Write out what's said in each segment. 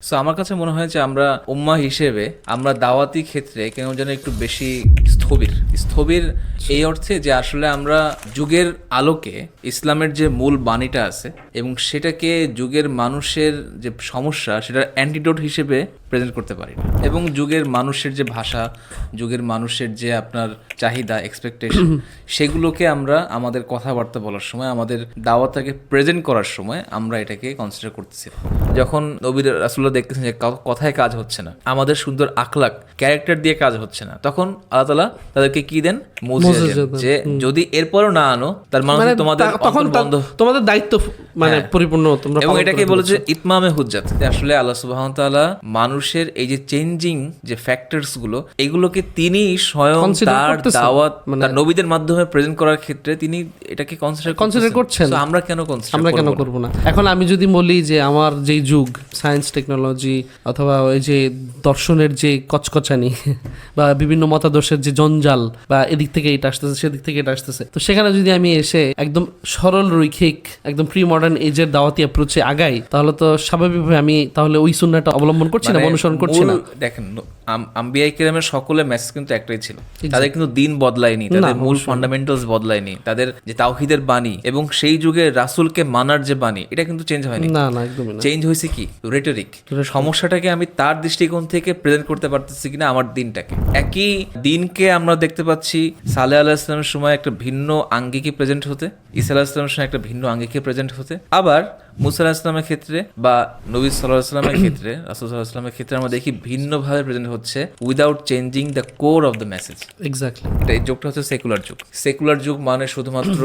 So আমার কাছে মনে হয় যে আমরা উম্মাহ হিসেবে আমরা দাওয়াতি ক্ষেত্রে কেন যেন একটু বেশি স্থবির স্থবির এই অর্থে যে আসলে আমরা যুগের আলোকে ইসলামের যে মূল বাণীটা আছে এবং সেটাকে যুগের মানুষের যে সমস্যা সেটার অ্যান্টিডোট হিসেবে প্রেজেন্ট করতে পারি না। এবং যুগের মানুষের যে ভাষা, যুগের মানুষের যে আপনার চাহিদা, এক্সপেকটেশন, সেগুলোকে আমরা আমাদের কথাবার্তা বলার সময়, আমাদের দাওয়াতটাকে প্রেজেন্ট করার সময় আমরা এটাকে কনসিডার করতেছি। যখন নবীর রাসূলুল্লাহ দেখতেছেন যে কথায় কাজ হচ্ছে না, আমাদের সুন্দর আখলাক ক্যারেক্টার দিয়ে কাজ হচ্ছে না, তখন আল্লাহ তাআলা তাদেরকে কি দেন? মুজিজা দেন, যে যদি এরপরও না আনো তার মানে তোমাদের অন্তর বন্ধ, তোমাদের দায়িত্ব পরিপূর্ণ তোমরা। এবং এটাকে বলেছে ইতমামে হুজ্জাত। আসলে আল্লাহ সুবহানাহু ওয়া তাআলা মানুষের এই যে চেঞ্জিং যে ফ্যাক্টরস গুলো, এগুলোকে তিনি স্বয়ং তার দাওয়াত তার নবীদের মাধ্যমে প্রেজেন্ট করার ক্ষেত্রে তিনি এটাকে কনসিডার করছেন। আমরা কেন করব না? এখন আমি যদি বলি যে আমার যেই যুগ, সায়েন্স টেকনোলজি অথবা ওই যে দর্শনের যে কচকচানি বা বিভিন্ন মতাদর্শের যে জঞ্জাল, বা এদিক থেকে এটা আসতেছে সেদিক থেকে এটা আসতেছে, তো সেখানে যদি আমি এসে একদম সরল রৈখিক একদম প্রি মডার্ন এজের দাওয়াতি অ্যাপ্রোচে আগাই, তাহলে তো স্বাভাবিকভাবে আমি তাহলে ওই সুন্নাহটা অবলম্বন করছি না, অনুসরণ করছি না। দেখেন, আম্বিয়া কিরামের সকলের মেসেজ কিন্তু একটাই ছিল, তাদের কিন্তু দিন বদলায়নি, তাদের মূল ফান্ডামেন্টালস বদলায়নি, তাদের যে তাওহীদের বাণী এবং সেই যুগে রাসূলকে মানার যে বাণী, এটা কিন্তু চেঞ্জ হয়নি। না না, একদমই না। চেঞ্জ হয়েছে কি? রেটরিক। সমস্যাটাকে আমি তার দৃষ্টিকোণ থেকে প্রেজেন্ট করতে পারতেছি কিনা আমার দিনটাকে। একই দিনকে আমরা দেখতে পাচ্ছি সালেহ আলাইহিস সালামের সময় একটা ভিন্ন আঙ্গিকে প্রেজেন্ট হতে, ঈসা আলাইহিস সালামের সময় একটা ভিন্ন আঙ্গিকে প্রেজেন্ট হতে, আবার মুসা আলাইহিস সালামের ক্ষেত্রে বা নবী সাল্লাল্লাহু আলাইহি ওয়াসাল্লামের ক্ষেত্রে, রাসূল সাল্লাল্লাহু আলাইহি ওয়াসাল্লামের ক্ষেত্রে আমরা দেখি ভিন্নভাবে প্রেজেন্ট হচ্ছে without changing the core of the message. Exactly. এটা এই যুগটা হচ্ছে সেকুলার যুগ। সেকুলার যুগ মানে শুধুমাত্র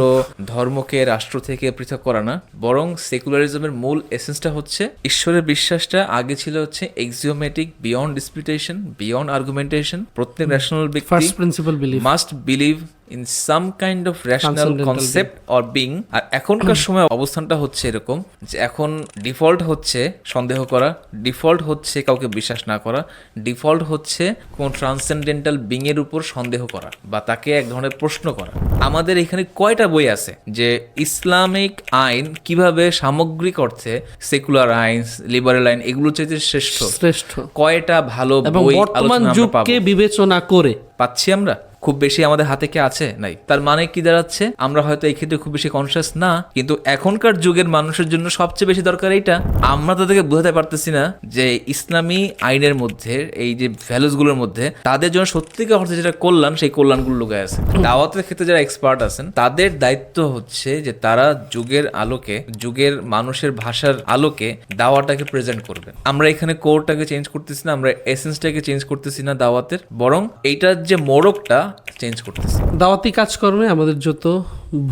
ধর্মকে রাষ্ট্র থেকে পৃথক করা না, বরং সেকুলারিজমের মূল এসেন্সটা হচ্ছে ঈশ্বরের বিশ্বাসটা আগে ছিল হচ্ছে এক্সিওমেটিক, বিয়ন্ড ডিসপিউটেশন, বিয়ন্ড আর্গুমেন্টেশন। প্রত্যেক ন্যাশনাল ব্যক্তি first principle believe must believe in some kind of rational concept or being. আর এখনকার সময় অবস্থানটা হচ্ছে এরকম যে এখন ডিফল্ট হচ্ছে সন্দেহ করা, ডিফল্ট হচ্ছে কাউকে বিশ্বাস না করা, ডিফল্ট হচ্ছে কোন ট্রান্সেন্ডেন্টাল বিং এর উপর সন্দেহ করা বা তাকে এক ধরনের প্রশ্ন করা। আমাদের এখানে কয়টা বই আছে যে ইসলামিক আইন কিভাবে সামগ্রিক অর্থে সেকুলার আইন, লিবারেল আইন এগুলো চাইতে শ্রেষ্ঠ কয়টা ভালো বই বর্তমান যুগকে বিবেচনা করে পাচ্ছি আমরা? খুব বেশি আমাদের হাতে কি আছে? নাই। তার মানে কি দাঁড়াচ্ছে? আমরা হয়তো এই ক্ষেত্রে খুব বেশি কনসিয়াস না, কিন্তু এখনকার যুগের মানুষের জন্য সবচেয়ে বেশি দরকার এইটা। আমরা তাদেরকে বোঝাতে পারতেছি না যে ইসলামী আইনের মধ্যে এই যে ভ্যালুসগুলোর মধ্যে তাদের জন্য সত্যিকার অর্থে যেটা কল্যাণ, সেই কল্যাণগুলো লুকায় আছে। দাওয়াতের ক্ষেত্রে যারা এক্সপার্ট আছেন তাদের দায়িত্ব হচ্ছে যে তারা যুগের আলোকে, যুগের মানুষের ভাষার আলোকে দাওয়াটাকে প্রেজেন্ট করবেন। আমরা এখানে কোরটাকে চেঞ্জ করতেছি না, আমরা এসেন্সটাকে চেঞ্জ করতেছি না দাওয়াতের, বরং এইটার যে মোড়কটা চেঞ্জ করতেছি। দাওয়াতি কাজকর্মে আমাদের যত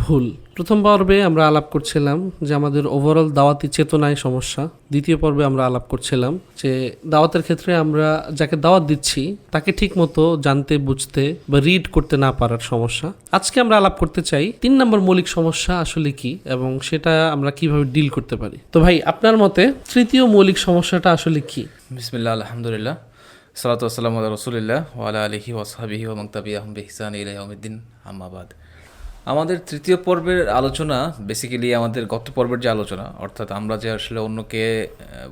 ভুল, প্রথম পর্বে আমরা আলাপ করছিলাম যে আমাদের ওভারঅল দাওয়াতি চেতনায় সমস্যা। দ্বিতীয় পর্বে আমরা আলাপ করছিলাম যে দাওয়াতের ক্ষেত্রে আমরা যাকে দাওয়াত দিচ্ছি তাকে ঠিক মতো জানতে, বুঝতে বা রিড করতে না পারার সমস্যা। আজকে আমরা আলাপ করতে চাই 3 নম্বর মৌলিক সমস্যা আসলে কি এবং সেটা আমরা কিভাবে ডিল করতে পারি। তো ভাই, আপনার মতে তৃতীয় মৌলিক সমস্যাটা আসলে কি? বিসমিল্লাহ, আলহামদুলিল্লাহ, সালাতু ওয়াসসালামু আলা রাসূলিল্লাহ ওয়া আলা আলিহি ওয়া সাহবিহি ওয়া মান তাবিআহুম বিইহসান ইলা ইয়াউমিদ্দিন, আম্মা বাদ। আমাদের তৃতীয় পর্বের আলোচনা বেসিক্যালি আমাদের গত পর্বের যে আলোচনা, অর্থাৎ আমরা যে আসলে অন্যকে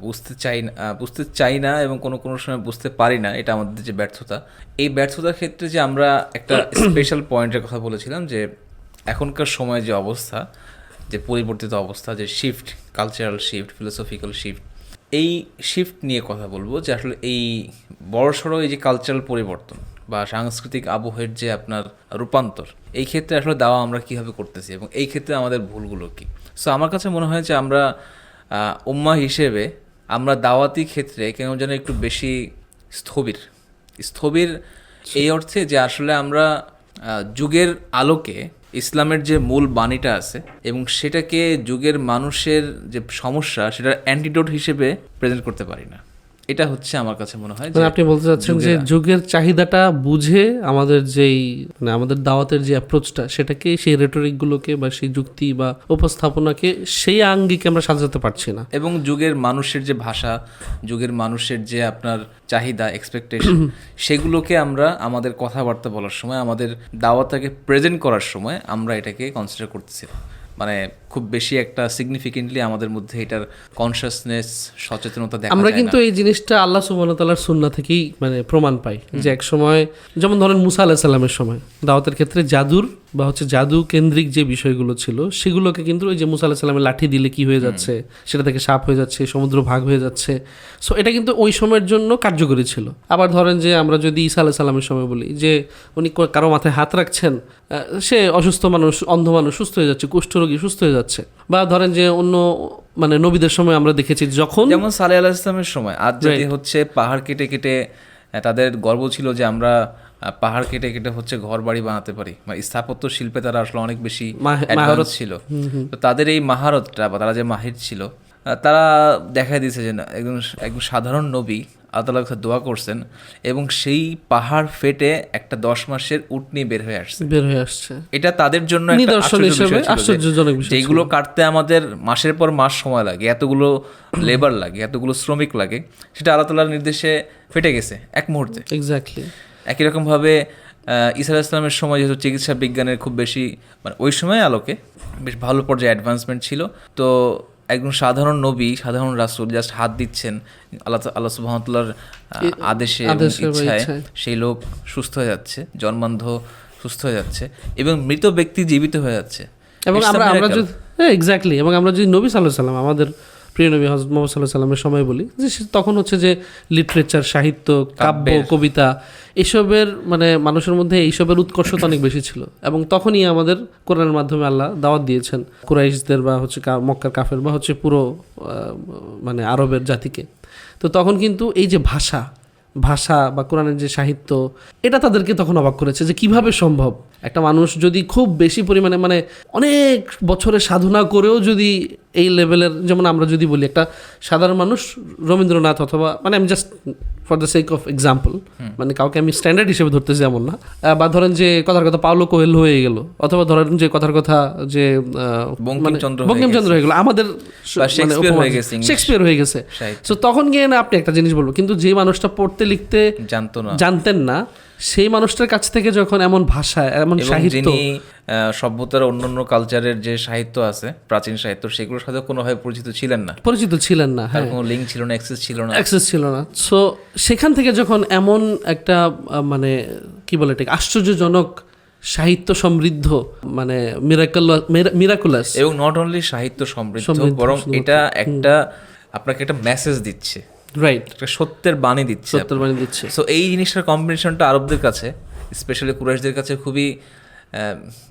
বুঝতে চাই না এবং কোনো সময় বুঝতে পারি না, এটা আমাদের যে ব্যর্থতা, এই ব্যর্থতার ক্ষেত্রে যে আমরা একটা স্পেশাল পয়েন্টের কথা বলেছিলাম যে এখনকার সময় যে অবস্থা, যে পরিবর্তিত অবস্থা, যে shift, cultural shift, philosophical shift, এই শিফট নিয়ে কথা বলবো যে আসলে এই বড়সড় এই যে কালচারাল পরিবর্তন বা সাংস্কৃতিক আবহের যে আপনার রূপান্তর, এই ক্ষেত্রে আসলে দাওয়া আমরা কীভাবে করতেছি এবং এই ক্ষেত্রে আমাদের ভুলগুলো কী। সো আমার কাছে মনে হয় যে আমরা উম্মাহ হিসেবে আমরা দাওয়াতি ক্ষেত্রে কেন যেন একটু বেশি স্থবির এই অর্থে যে আসলে আমরা যুগের আলোকে ইসলামের যে মূল বাণীটা আছে এবং সেটাকে যুগের মানুষের যে সমস্যা সেটার অ্যান্টিডোট হিসেবে প্রেজেন্ট করতে পারি না। এটা হচ্ছে আমার কাছে মনে হয় যে আপনি বলতে চাচ্ছেন যে যুগের চাহিদাটা বুঝে আমাদের যেই আমাদের দাওয়াতের যে অ্যাপ্রোচটা, সেটাকে সেই রেটরিকগুলোকে বা সেই যুক্তি বা উপস্থাপনাকে সেই আঙ্গিকে আমরা সাজাতে পারছি না। এবং যুগের মানুষের যে ভাষা, যুগের মানুষের যে আপনার চাহিদা, এক্সপেকটেশন, সেগুলোকে আমরা আমাদের কথাবার্তা বলার সময়, আমাদের দাওয়াতটাকে প্রেজেন্ট করার সময় আমরা এটাকে কনসিডার করতেছি। মানে খুব বেশি একটা সিগনিফিকেন্টলি আমাদের মধ্যে এটার কনসিয়াসনেস সচেতনতা দেখা আমরা যায় কিন্তু না। এই জিনিসটা আল্লাহ সুবহানাহু ওয়া তাআলার সুন্নাহ থেকেই মানে প্রমাণ পাই যে এক সময় যেমন ধরেন মুসা আলাইহিস সালামের সময় দাওয়াতের ক্ষেত্রে জাদুর বা হচ্ছে জাদু কেন্দ্রিক যে বিষয়গুলো ছিল সেগুলোকে কিন্তু ওই যে মুসা আলাইহিস সালামের লাঠি দিলে কি হয়ে যাচ্ছে, সেটা থেকে সাপ হয়ে যাচ্ছে, সমুদ্র ভাগ হয়ে যাচ্ছে, সো এটা কিন্তু ওই সময়ের জন্য কার্যকরী ছিল। আবার ধরেন যে আমরা যদি ঈসা আলাইহিস সালামের সময় বলি যে উনি কারো মাথায় হাত রাখছেন, সে অসুস্থ মানুষ, অন্ধ মানুষ সুস্থ হয়ে যাচ্ছে, কুষ্ঠরোগী সুস্থ হয়ে যাচ্ছে। বা ধরেন যে অন্য মানে নবীদের সময় আমরা দেখেছি যখন যেমন সালেহ আলাইহিস সালামের সময় আজ যদি হচ্ছে পাহাড় কেটে কেটে তাদের গর্ব ছিল যে আমরা পাহাড় কেটে কেটে হচ্ছে ঘর বাড়ি বানাতে পারি, মানে স্থাপত্য শিল্পে তারা আসলে অনেক বেশি অ্যাডভান্স ছিল। তো তাদের এই মাহারতটা বা তারা যে মাহির ছিল, তারা দেখা দিয়েছে যে না, একদম সাধারণ নবী আল্লাহ তাআলার কাছে দোয়া করছেন এবং সেই পাহাড় ফেটে একটা 10 মাসের উটনি বের হয়ে আসছে। এটা তাদের জন্য একটা নিদর্শন হিসেবে আশ্চর্যজনক বিষয়। যেগুলো কাটতে আমাদের মাসের পর মাস সময় লাগে, এতগুলো লেবার লাগে, এতগুলো শ্রমিক লাগে, সেটা আল্লাহ তাআলার নির্দেশে ফেটে গেছে এক মুহূর্তে। এক্স্যাক্টলি। একই রকমভাবে ঈসা আলাইহিস সালামের সময় যেহেতু চিকিৎসা বিজ্ঞানের খুব বেশি মানে ওই সময় আলোকে বেশ ভালো পর্যায়ে অ্যাডভান্সমেন্ট ছিল, তো একজন সাধারণ নবী, সাধারণ রাসূল জাস্ট হাত দিচ্ছেন আল্লাহ সুবহানাহু ওয়া তাআলার আদেশে এবং ইচ্ছায়, সেই লোক সুস্থ হয়ে যাচ্ছে, জন্মান্ধ সুস্থ হয়ে যাচ্ছে এবং মৃত ব্যক্তি জীবিত হয়ে যাচ্ছে। এবং আমরা যদি এক্স্যাক্টলি, এবং আমরা যদি নবী সাল্লাল্লাহু আলাইহি ওয়াসাল্লাম, আমাদের প্রিয় নবী হযরত মুহাম্মদ সাল্লাল্লাহু আলাইহি ওয়াসাল্লামের সময় বলি যে তখন হচ্ছে যে লিটারেচার, সাহিত্য, কাব্য, কবিতা, এসবের মানে মানুষের মধ্যে এইসবের উৎকর্ষতা অনেক বেশি ছিল। এবং তখনই আমাদের কোরআনের মাধ্যমে আল্লাহ দাওয়াত দিয়েছেন কুরাইশদের বা হচ্ছে মক্কার কাফের বা হচ্ছে পুরো মানে আরবের জাতিকে। তো তখন কিন্তু এই যে ভাষা বা কোরআনের যে সাহিত্য, এটা তাদেরকে তখন অবাক করেছে যে কিভাবে সম্ভব একটা মানুষ যদি খুব বেশি পরিমাণে মানে অনেক বছরের সাধনা করেও যদি এই লেভেলের, যেমন আমরা যদি বলি একটা সাধারণ মানুষ রবীন্দ্রনাথ অথবা মানে আমি just for the sake of example, মানে কাউকে আমি স্ট্যান্ডার্ড হিসেবে ধরতেছি এমন না, বা ধরেন যে কথার কথা পাওলো কোয়েলো হয়ে গেল, অথবা ধরেন যে কথার কথা যে বঙ্কিমচন্দ্র হয়ে গেল, আমাদের শেক্সপিয়ার হয়ে গেছে। তো তখন গিয়ে না আপনি একটা জিনিস বলবো, কিন্তু যে মানুষটা পড়তে লিখতে জানতেন না, সেই মানুষটার কাছ থেকে যখন এমন ভাষা, এমন সাহিত্য, সভ্যতার অন্যান্য কালচারের যে সাহিত্য আছে, প্রাচীন সাহিত্য, সেগুলোর সাথে কোনোভাবে পরিচিত ছিলেন না, হ্যাঁ, কোনো লিঙ্ক ছিল না, অ্যাক্সেস ছিল না। সো সেখান থেকে যখন এমন একটা মানে কি বলে এটাকে আশ্চর্যজনক সাহিত্য সমৃদ্ধ, মানে মিরাকুলাস, এবং নট অনলি সাহিত্য সমৃদ্ধ, বরং এটা একটা আপনাকে একটা মেসেজ দিচ্ছে, রাইট, একটা সত্যের বাণী দিচ্ছে। সো এই জিনিসটার কম্বিনেশনটা আরবদের কাছে, স্পেশালি কুরাইশদের কাছে খুবই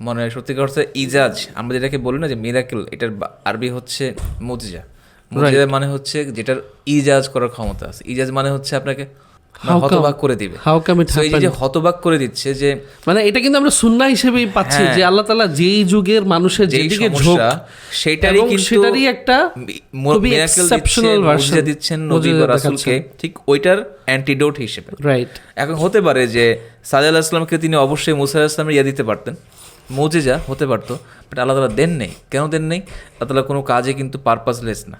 মনে হয় সত্যিকার অর্থে ইজাজ। আমরা যেটাকে বলি না যে মিরাকেল, এটার আরবি হচ্ছে মুজিজা। মুজিজা মানে হচ্ছে যেটার ইজাজ করার ক্ষমতা আছে। ইজাজ মানে হচ্ছে আপনাকে হতবাক করে দিবে। এই যে হতবাক করে দিচ্ছে, যে মানে এটা কিন্তু আমরা সুন্নাহ হিসেবেই পাচ্ছি যে আল্লাহ তাআলা যেই যুগের মানুষের যেদিকে ঝোঁক, সেটারই একটা এক্সেপশনাল ভার্সন দিচ্ছেন নবী বা রাসূলকে, ঠিক ওইটার অ্যান্টিডোট হিসেবে। রাইট। এখন হতে পারে যে সালেহ আলাইহিস সালামকে তিনি অবশ্যই মুসা আলাইহিস সালামের দিতে পারতেন, মুজিজা হতে পারতো, বাট আল্লাহ তাআলা দেন নেই। কেন দেন নেই? আল্লাহ তাআলা কোনো কাজে কিন্তু পারপাসলেস না,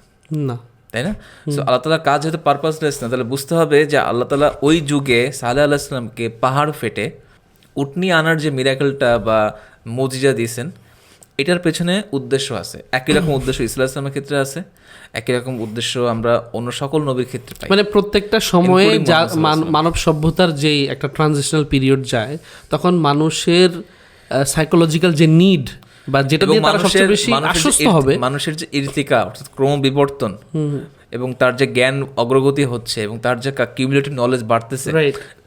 তাই না? সো আল্লাহ তাআলার কাজ যেহেতু পারপাসলেস না, তাহলে বুঝতে হবে যে আল্লাহ তাআলা ওই যুগে সালেহ আলাইহিস সালামকে পাহাড় ফেটে উটনি আনার যে মিরাকেলটা বা মুজিজা দিয়েছেন, এটার পেছনে উদ্দেশ্য আছে। একই রকম উদ্দেশ্য ইসলাম ইসলামের ক্ষেত্রে আছে, একই রকম উদ্দেশ্য আমরা অন্য সকল নবীর ক্ষেত্রে পাই। মানে প্রত্যেকটা সময়ে মানব সভ্যতার যেই একটা ট্রানজিশনাল পিরিয়ড যায়, তখন মানুষের সাইকোলজিক্যাল যে নিড বা যেটা দিয়ে তারা সবচেয়ে বেশি আশ্বস্ত হবে, মানুষের যে ইরতিকা অর্থাৎ ক্রমবিবর্তন এবং তার যে জ্ঞান অগ্রগতি হচ্ছে এবং তার যে কিউমুলেটিভ নলেজ বাড়তেছে,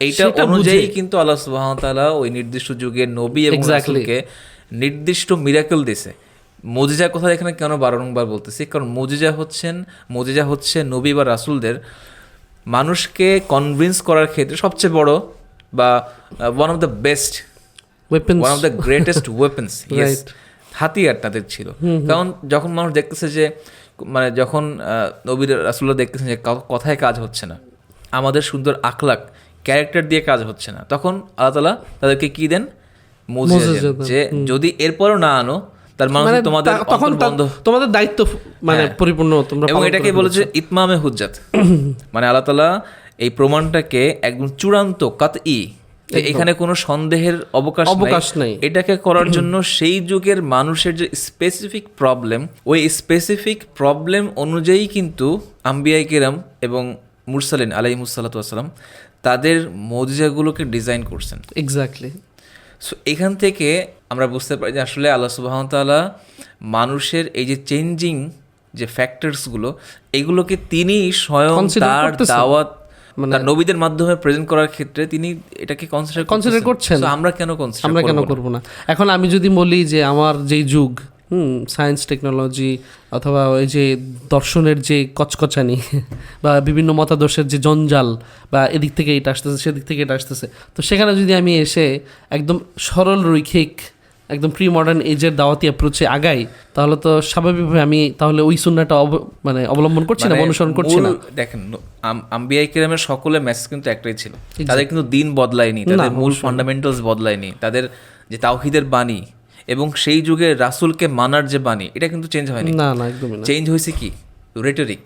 এইটা অনুযায়ী কিন্তু আল্লাহ সুবহানাহু ওয়া তাআলা ওই নির্দিষ্ট যুগে নবী এবং রাসূলকে নির্দিষ্ট মিরাকেল দিয়েছে। মুজিজার কথা এখানে কেন বারংবার বলতেছি? কারণ মুজিজা হচ্ছে নবী বা রাসূলদের মানুষকে কনভিন্স করার ক্ষেত্রে সবচেয়ে বড় বা one of the best, one of the greatest weapons, হাতিয়ার তাদের ছিল। কারণ যখন মানুষ দেখতেছে যে মানে যখন নবী রাসূলরা দেখতেছেন যে কথায় কাজ হচ্ছে না, আমাদের সুন্দর আখলাক ক্যারেক্টার দিয়ে কাজ হচ্ছে না, তখন আল্লাহ তাআলা তাদেরকে কি দেন? মুজিজা, যে যদি এরপরও না আনো তার মানে তোমাদের দায়িত্ব মানে পরিপূর্ণ তোমরা, এবং এটাকে বলেছে ইতমামে হুজ্জাত। মানে আল্লাহ তাআলা এই প্রমাণটাকে একদম চূড়ান্ত কাতই এখানে কোনো সন্দেহের অবকাশ নাই। এটাকে করার জন্য সেই যুগের মানুষের যে স্পেসিফিক প্রবলেম, ওই স্পেসিফিক প্রবলেম অনুযায়ী কিন্তু আম্বিয়ায়ে কেরাম এবং মুরসালিন আলাইহিমুসসালাতু ওয়াসসালাম তাদের মুজিজাগুলোকে ডিজাইন করছেন। এক্স্যাক্টলি। সো এখান থেকে আমরা বুঝতে পারি যে আসলে আল্লাহ সুবহানাহু ওয়া তাআলা মানুষের এই যে চেঞ্জিং যে ফ্যাক্টরসগুলো, এগুলোকে তিনি স্বয়ং তার দাওয়াত তার নবীদের মাধ্যমে প্রেজেন্ট করার ক্ষেত্রে তিনি এটাকে কনসিডার করছেন। আমরা কেন করব না? এখন আমি যদি বলি যে আমার যেই যুগ, সায়েন্স টেকনোলজি অথবা ওই যে দর্শনের যে কচকচানি বা বিভিন্ন মতাদর্শের যে জঞ্জাল, বা এদিক থেকে এটা আসতেছে সেদিক থেকে এটা আসতেছে, তো সেখানে যদি আমি এসে একদম সরল রৈখিক একদম প্রি মডার্ন এজের দাওয়াতি অ্যাপ্রোচে আগাই, তাহলে তো স্বাভাবিকভাবে আমি তাহলে ওই সুন্নাহটা মানে অবলম্বন করছি না, অনুসরণ করছি না। দেখেন, আম্বিয়ায়ে কেরামের সকলের মেসেজ কিন্তু একটাই ছিল, তাদের কিন্তু দিন বদলায়নি, তাদের মূল ফান্ডামেন্টালস বদলায়নি, তাদের যে তাওহীদের বাণী এবং সেই যুগে রাসূলকে মানার যে বাণী, এটা কিন্তু চেঞ্জ হয়নি। না না, একদমই না। চেঞ্জ হয়েছে কি? রেটরিক।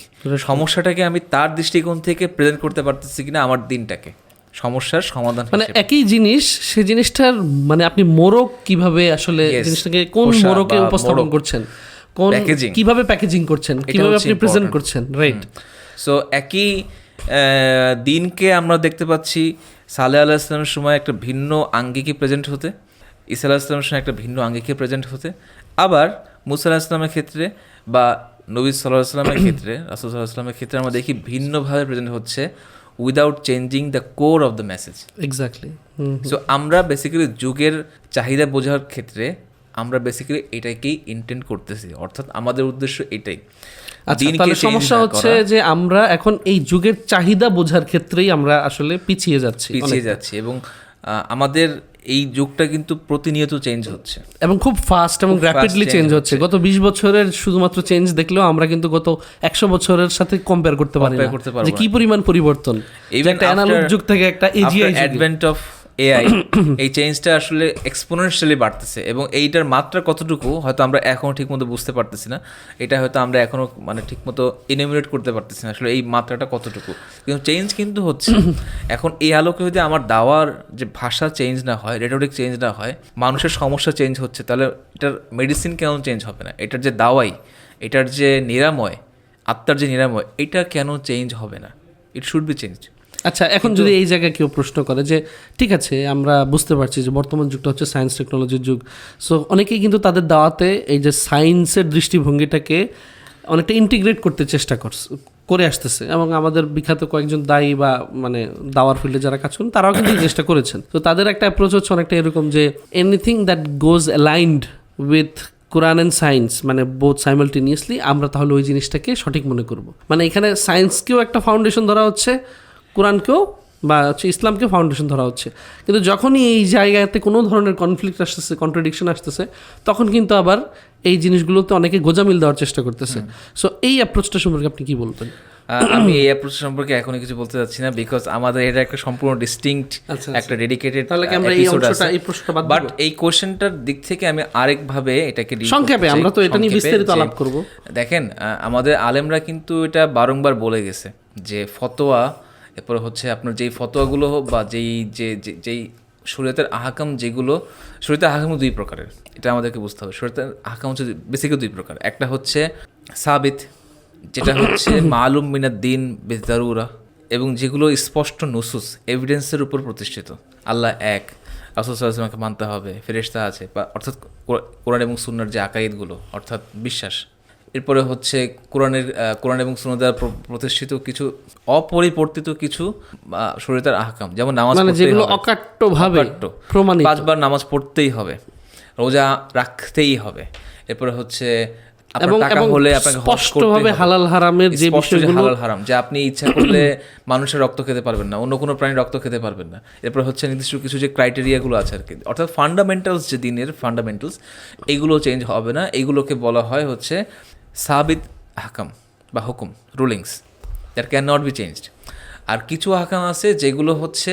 সমস্যাটাকে আমি তার দৃষ্টিকোণ থেকে প্রেজেন্ট করতে পারতেছি কিনা আমার দিনটাকে, সমস্যার সমাধান মানে একই জিনিস, সেই জিনিসটার মানে আপনি মোড়ক কিভাবে আসলে জিনিসটাকে কোন মোড়কে উপস্থাপন করছেন, কোন কিভাবে প্যাকেজিং করছেন, কিভাবে আপনি প্রেজেন্ট করছেন, রাইট? সো একই দিনকে আমরা দেখতে পাচ্ছি সালেহ আলাইহিস সালামের সময় একটা ভিন্ন আঙ্গিকে প্রেজেন্ট হতে, ঈসা আলাইহিস সালামের সময় একটা ভিন্ন আঙ্গিকে প্রেজেন্ট হতে, আবার মুসা আলাইহিস সালামের ক্ষেত্রে বা নবী সাল্লাল্লাহু আলাইহি ওয়াসাল্লামের ক্ষেত্রে, রাসূল সাল্লাল্লাহু আলাইহি ওয়াসাল্লামের ক্ষেত্রে আমরা দেখি ভিন্নভাবে প্রেজেন্ট হচ্ছে without changing the core of the message. Exactly. So আমরা বেসিক্যালি যুগের চাহিদা বোঝার ক্ষেত্রে আমরা বেসিক্যালি এটাকেই ইন্টেন্ড করতেছি, অর্থাৎ আমাদের উদ্দেশ্য এটাই। তাহলে সমস্যা হচ্ছে যে আমরা এখন এই যুগের চাহিদা বোঝার ক্ষেত্রেই আমরা আসলে পিছিয়ে যাচ্ছি এবং আমাদের এই যুগটা কিন্তু প্রতিনিয়ত চেঞ্জ হচ্ছে এবং খুব ফাস্ট এবং র্যাপিডলি চেঞ্জ হচ্ছে। গত 20 বছরের শুধুমাত্র চেঞ্জ দেখলেও আমরা কিন্তু গত 100 বছরের সাথে কম্পেয়ার করতে পারি না যে কি পরিমাণ পরিবর্তন, একটা অ্যানালগ যুগ থেকে একটা এজিআই অ্যাডভেন্ট অফ এআই, এই চেঞ্জটা আসলে এক্সপোনেনশিয়ালি বাড়তেছে এবং এইটার মাত্রা কতটুকু হয়তো আমরা এখনও ঠিকমতো বুঝতে পারতেছি না, এটা হয়তো আমরা এখনও মানে ঠিকমতো ইনুমিনেট করতে পারতেছি না আসলে এই মাত্রাটা কতটুকু, কিন্তু চেঞ্জ কিন্তু হচ্ছে। এখন এই আলোকে যদি আমার দাওয়ার যে ভাষা চেঞ্জ না হয়, রেটরিক চেঞ্জ না হয়, মানুষের সমস্যা চেঞ্জ হচ্ছে, তাহলে এটার মেডিসিন কেন চেঞ্জ হবে না? এটার যে দাওয়াই, এটার যে নিরাময়, আত্মার যে নিরাময়, এটা কেন চেঞ্জ হবে না? It should be change. আচ্ছা, এখন যদি এই জায়গায় কেউ প্রশ্ন করে যে ঠিক আছে আমরা বুঝতে পারছি যে বর্তমান যুগটা হচ্ছে সায়েন্স টেকনোলজির যুগ, সো অনেকেই কিন্তু তাদের দাওয়াতে এই যে সায়েন্সের দৃষ্টিভঙ্গিটাকে অনেকটা ইন্টিগ্রেট করতে চেষ্টা করে আসতেছে, এবং আমাদের বিখ্যাত কয়েকজন দায়ী বা মানে দাওয়ার ফিল্ডে যারা কাজ করেন তারাও কিন্তু চেষ্টা করেছেন। তো তাদের একটা অ্যাপ্রোচ হচ্ছে অনেকটা এরকম যে anything that goes aligned with Quran and science, মানে বোথ সাইমালটেনিয়াসলি, আমরা তাহলে ওই জিনিসটাকে সঠিক মনে করব। মানে এখানে সায়েন্সকেও একটা ফাউন্ডেশন ধরা হচ্ছে, কোরআনকেও বা হচ্ছে ইসলামকে ফাউন্ডেশন ধরা হচ্ছে, কিন্তু যখনই এই জায়গাতে কোনো ধরনের কনফ্লিক্ট আসতেছে, কন্ট্রাডিকশন আসতেছে, তখন কিন্তু আবার এই জিনিসগুলোতে অনেকে গোজামিল দেওয়ার চেষ্টা করতেছে। সো এই অ্যাপ্রোচটা সম্পর্কে আপনি কি বলতেন? আমি এই অ্যাপ্রোচ সম্পর্কে এখনই কিছু বলতে চাচ্ছি না, বিকজ আমাদের এটা একটা সম্পূর্ণ ডিস্টিংক্ট একটা ডেডিকেটেড এপিসোড আছে। বাট এই কোশ্চেনটার দিক থেকে আমি আরেকভাবে এটাকে সংক্ষেপে, আমরা তো এটা নিয়ে বিস্তারিত আলাপ করব। দেখেন, আমাদের আলেমরা কিন্তু এটা বারংবার বলে গেছে যে ফতোয়া, এরপরে হচ্ছে আপনার যেই ফতোয়াগুলো হোক বা যেই শরীয়তের আহকাম, যেগুলো শরীয়তের আহকাম দুই প্রকারের, এটা আমাদেরকে বুঝতে হবে। শরীয়তের আহকাম হচ্ছে বেসিক্যালি দুই প্রকার। একটা হচ্ছে সাবিত, যেটা হচ্ছে মালুম মিনাদ দিন বিদারুরা, এবং যেগুলো স্পষ্ট নুসুস এভিডেন্সের উপর প্রতিষ্ঠিত। আল্লাহ এক, রাসূল সাল্লাল্লাহু আলাইহি ওয়াসাল্লামকে মানতে হবে, ফেরেশতা আছে, বা অর্থাৎ কোরআন এবং সুন্নাহর যে আকাইদগুলো অর্থাৎ বিশ্বাস। এরপরে হচ্ছে কোরআন এবং সুন্নাহ দ্বারা প্রতিষ্ঠিত কিছু অপরিবর্তিত কিছু শরীয়তের আহকাম, যেমন নামাজ যেগুলো অকাট্যভাবে প্রমাণিত, 5 বার নামাজ পড়তেই হবে, রোজা রাখতেই হবে। এরপরে হচ্ছে এবং স্পষ্টভাবে হালাল হারামের যে বিষয়গুলো, হালাল হারাম, যে আপনি ইচ্ছা করলে মানুষের রক্ত খেতে পারবেন না, অন্য কোনো প্রাণীর রক্ত খেতে পারবেন না। এরপর হচ্ছে নির্দিষ্ট কিছু যে ক্রাইটেরিয়াগুলো আছে আর কি, অর্থাৎ ফান্ডামেন্টালস, যে দিনের ফান্ডামেন্টালস, এইগুলো চেঞ্জ হবে না। এইগুলোকে বলা হয় হচ্ছে সাবিত আহকাম বা হুকুম, rulings that can not be changed. আর কিছু আহকাম আছে যেগুলো হচ্ছে,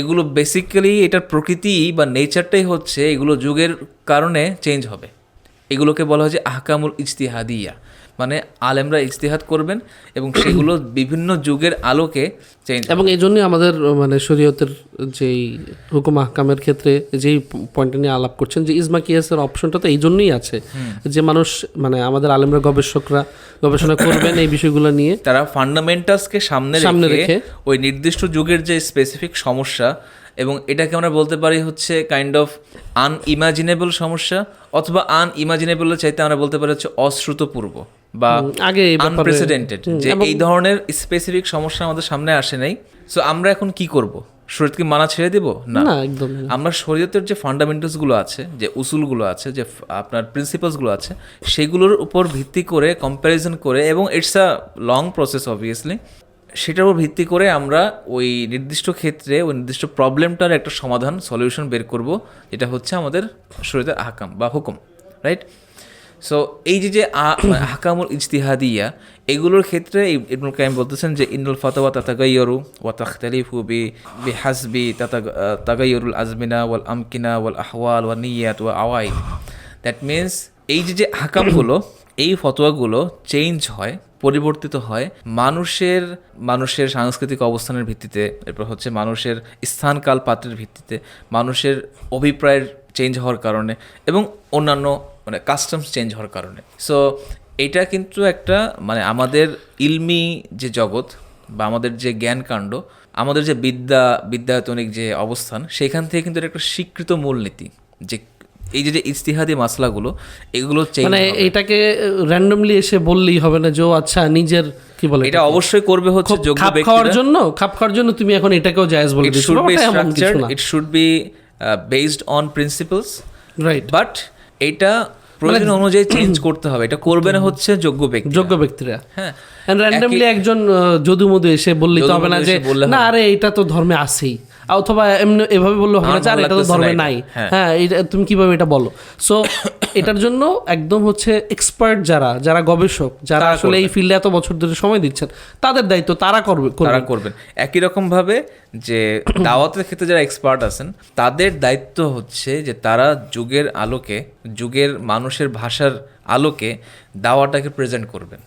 এগুলো বেসিক্যালি এটার প্রকৃতি বা নেচারটাই হচ্ছে এগুলো যুগের কারণে চেঞ্জ হবে। এগুলোকে বলা হয় যে আহকামুল ইজতিহাদিয়া, মানে আলেমরা ইজতিহাদ করবেন এবং সেগুলো বিভিন্ন যুগের আলোকে চেঞ্জ। এবং এই জন্যই আমাদের মানে শরীয়তের যেই হুকুম আহকামের ক্ষেত্রে যেই পয়েন্টটা নিয়ে আলাপ করছেন যে ইজমা কিয়াসের অপশনটা তো এই জন্যই আছে যে মানুষ মানে আমাদের আলেমরা গবেষকরা গবেষণা করবেন এই বিষয়গুলো নিয়ে, তারা ফান্ডামেন্টালসকে সামনে রেখে ওই নির্দিষ্ট যুগের যে স্পেসিফিক সমস্যা, এবং এটাকে আমরা বলতে পারি হচ্ছে কাইন্ড অফ আনইমাজিনেবল সমস্যা, অথবা আনইমাজিনেবলের চাইতে আমরা বলতে পারি হচ্ছে অশ্রুতপূর্ব বা আগে আনপ্রেসিডেন্টেড, যে এই ধরনের স্পেসিফিক সমস্যা আমাদের সামনে আসে নাই। সো আমরা এখন কি করব? শরীয়তকে মানা ছেড়ে দেব? না, একদম। আমরা শরীয়তের যে ফান্ডামেন্টালসগুলো আছে, যে উসুলগুলো আছে, যে আপনার প্রিন্সিপালসগুলো আছে, সেগুলোর উপর ভিত্তি করে কম্প্যারিজন করে, এবং it's a long process obviously, সেটার উপর ভিত্তি করে আমরা ওই নির্দিষ্ট ক্ষেত্রে ওই নির্দিষ্ট প্রবলেমটার একটা সমাধান সলিউশন বের করব, যেটা হচ্ছে আমাদের শরীয়তের আহকাম বা হুকুম, রাইট? সো এই যে আহকামুল ইজতিহাদিয়া, এগুলোর ক্ষেত্রে ইবনুল কাইয়িম বলতেছেন যে ইন্নুল ফাতাওয়া তাতাগায়্যারু ওয়া তাখতালিফু বিহাসবি তাগায়্যুরুল আজমিনা ওয়াল আমকিনা ওয়াল আহওয়াল ওয়া নিয়াত ওয়া আওয়াইদ। দ্যাট মিনস এই যে আহকামগুলো, এই ফতোয়াগুলো চেঞ্জ হয়, পরিবর্তিত হয় মানুষের সাংস্কৃতিক অবস্থানের ভিত্তিতে, এরপর হচ্ছে মানুষের স্থানকাল পাত্রের ভিত্তিতে, মানুষের অভিপ্রায়ের চেঞ্জ হওয়ার কারণে, এবং অন্যান্য মানে কাস্টমস চেঞ্জ হওয়ার কারণে। সো এটা কিন্তু একটা মানে আমাদের ইলমি যে জগৎ বা আমাদের যে জ্ঞানকাণ্ড, আমাদের যে বিদ্যায়তনিক যে অবস্থান, সেখান থেকে কিন্তু এটা একটা স্বীকৃত মূলনীতি যে এই যে ইজতিহাদি মাসলাগুলো, এগুলো মানে এটাকে র্যান্ডমলি এসে বললেই হবে না যে আচ্ছা নিজের কি বলে, এটা অবশ্যই করবে হচ্ছে যোগ্য ব্যক্তিরা। খাপ খাওয়ার জন্য তুমি এখন এটাকেও জায়েজ বলে দিচ্ছ। It should be based on principles, right? But এটা প্রয়োজন অনুযায়ী চেঞ্জ করতে হবে। এটা করবে না হচ্ছে যোগ্য ব্যক্তিরা। হ্যাঁ, র্যান্ডমলি একজন যদু মধু এসে বললেই তো হবে না যে না আরে এটা তো ধর্মে আছেই, অথবা এমনি এভাবে বললে হবে না যে এটা তো ধর্মে নাই। হ্যাঁ, তুমি কিভাবে এটা বলো? সো এটার জন্য একদম হচ্ছে এক্সপার্ট যারা গবেষক, যারা আসলে এই ফিল্ডে এত বছর ধরে সময় দিচ্ছেন, তাদের দায়িত্ব তারা করবেন। একই রকম ভাবে যে দাওয়াতের ক্ষেত্রে যারা এক্সপার্ট আছেন, তাদের দায়িত্ব হচ্ছে যে তারা যুগের আলোকে, যুগের মানুষের ভাষার আলোকে দাওয়াটাকে প্রেজেন্ট করবেন।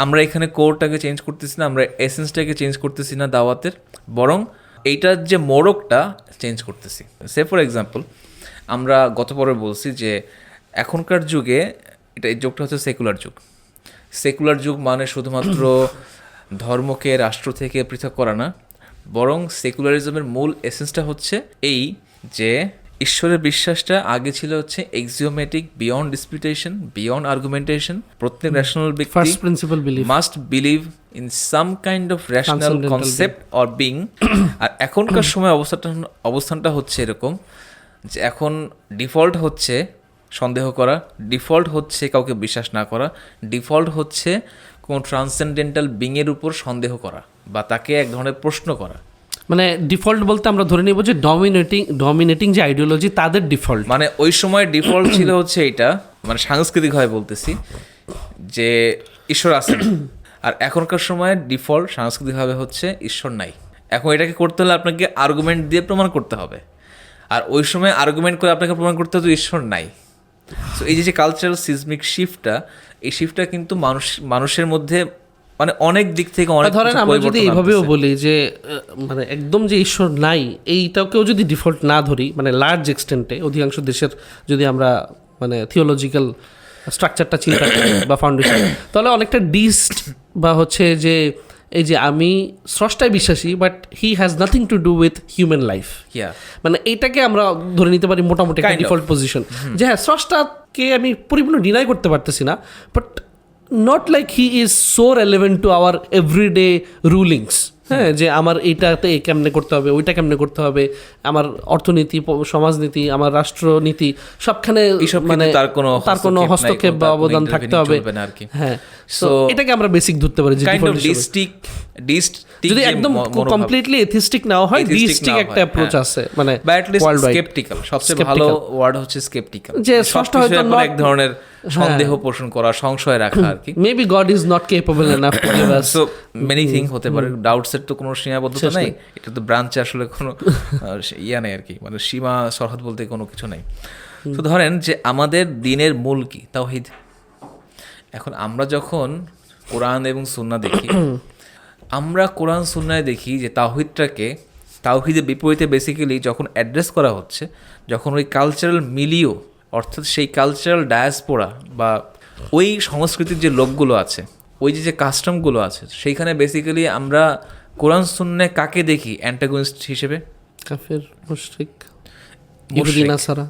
আমরা এখানে কোরটাকে চেঞ্জ করতেছি না, আমরা এসেন্সটাকে চেঞ্জ করতেছি না দাওয়াতের, বরং এইটার যে মোড়কটা চেঞ্জ করতেছি। সে ফর এক্সাম্পল, আমরা গত পরে বলছি যে এখনকার যুগে এই যুগটা হচ্ছে সেকুলার যুগ মানে শুধুমাত্র ধর্মকে রাষ্ট্র থেকে পৃথক করা না, বরং সেকুলারিজমের মূল এসেন্সটা হচ্ছে এই যে ঈশ্বরের বিশ্বাসটা আগে ছিল হচ্ছে এক্সিওমেটিক, বিয়ন্ড ডিসপিউটেশন, বিয়ন্ড আর্গুমেন্টেশন। প্রত্যেক রেশনাল ব্যক্তি first principle must believe in some kind of rational concept or being. আর এখনকার সময় অবস্থানটা হচ্ছে এরকম যে এখন ডিফল্ট হচ্ছে সন্দেহ করা, ডিফল্ট হচ্ছে কাউকে বিশ্বাস না করা, ডিফল্ট হচ্ছে কোন ট্রান্সেন্ডেন্টাল বিংয়ের উপর সন্দেহ করা বা তাকে এক ধরনের প্রশ্ন করা। মানে ডিফল্ট বলতে আমরা ধরে নিব যে ডমিনেটিং যে আইডিওলজি তাদের ডিফল্ট। মানে ওই সময় ডিফল্ট ছিল হচ্ছে এটা, মানে সাংস্কৃতিকভাবে বলতেছি যে ঈশ্বর আছেন, আর এখনকার সময় ডিফল্ট সাংস্কৃতিকভাবে হচ্ছে ঈশ্বর নাই। এখন এটাকে করতে হলে আপনাকে আর্গুমেন্ট দিয়ে প্রমাণ করতে হবে, আর ওই সময় আর্গুমেন্ট করে আপনাকে প্রমাণ করতে হবে ঈশ্বর নাই। সো এই যে কালচারাল সিজমিক শিফটটা, এই শিফটটা কিন্তু মানুষের মধ্যে মানে অনেক দিক থেকে অনেক ধরেন আমরা যদি এইভাবেও বলি যে মানে একদম যে ঈশ্বর নাই এইটাকেও যদি ডিফল্ট না ধরি, মানে লার্জ এক্সটেন্টে অধিকাংশ দেশের যদি আমরা মানে থিওলজিক্যাল স্ট্রাকচারটা চিন্তা করি বা ফাউন্ডেশন, তাহলে অনেকটা ডিস্ট বা হচ্ছে যে এই যে আমি স্রষ্টায় বিশ্বাসী but he has nothing to do with human life, মানে এইটাকে আমরা ধরে নিতে পারি মোটামুটি একটা ডিফল্ট পজিশন যে হ্যাঁ স্রষ্টাকে আমি পরিপূর্ণ ডিনাই করতে পারতেছি না, but not like he is so relevant to our everyday rulings. হ্যাঁ, যে আমার এইটাতে কেমনে করতে হবে, ওইটা কেমনে করতে হবে, আমার অর্থনীতি, সমাজনীতি, আমার রাষ্ট্রনীতি সবখানে মানে তার কোনো হস্তক্ষেপ বা অবদান থাকতে হবে। হ্যাঁ, সো এটাকে আমরা বেসিক ধরতে পারি যে যদি একদম কমপ্লিটলি এথিস্টিক নাও হয়, ডিস্টিক একটা অ্যাপ্রোচ আছে, মানে স্কেপটিক্যাল। সবচেয়ে ভালো ওয়ার্ড হচ্ছে স্কেপটিক্যাল, যে স্পষ্ট হয়তো এক ধরনের সন্দেহ পোষণ করা, সংশয় রাখা আর কি। Maybe god is not capable enough to give us, so many thing হতে পারে। ডাউটসের তো কোনো সীমাবদ্ধতা নাই, এটা তো ব্রাঞ্চে আসলে কোনো ইয়া নেই আর কি, মানে সীমা সরহদ বলতে কোনো কিছু নাই। তো ধরেন যে আমাদের দিনের মূল কি? তাওহীদ। এখন আমরা যখন কোরআন এবং সুন্নাহ দেখি, আমরা কোরআন সুন্নায় দেখি যে তাওহীদের বিপরীতে বেসিক্যালি যখন অ্যাড্রেস করা হচ্ছে, যখন ওই কালচারাল মিলিও, অর্থাৎ সেই কালচারাল ডায়াসপোরা বা ওই সংস্কৃতির যে লোকগুলো আছে, ওই যে কাস্টমগুলো আছে, সেইখানে বেসিক্যালি আমরা কোরআন সুন্নায় কাকে দেখি অ্যান্টাগনিস্ট হিসেবে? কাফের, মুশরিক, ইহুদি নাসারা।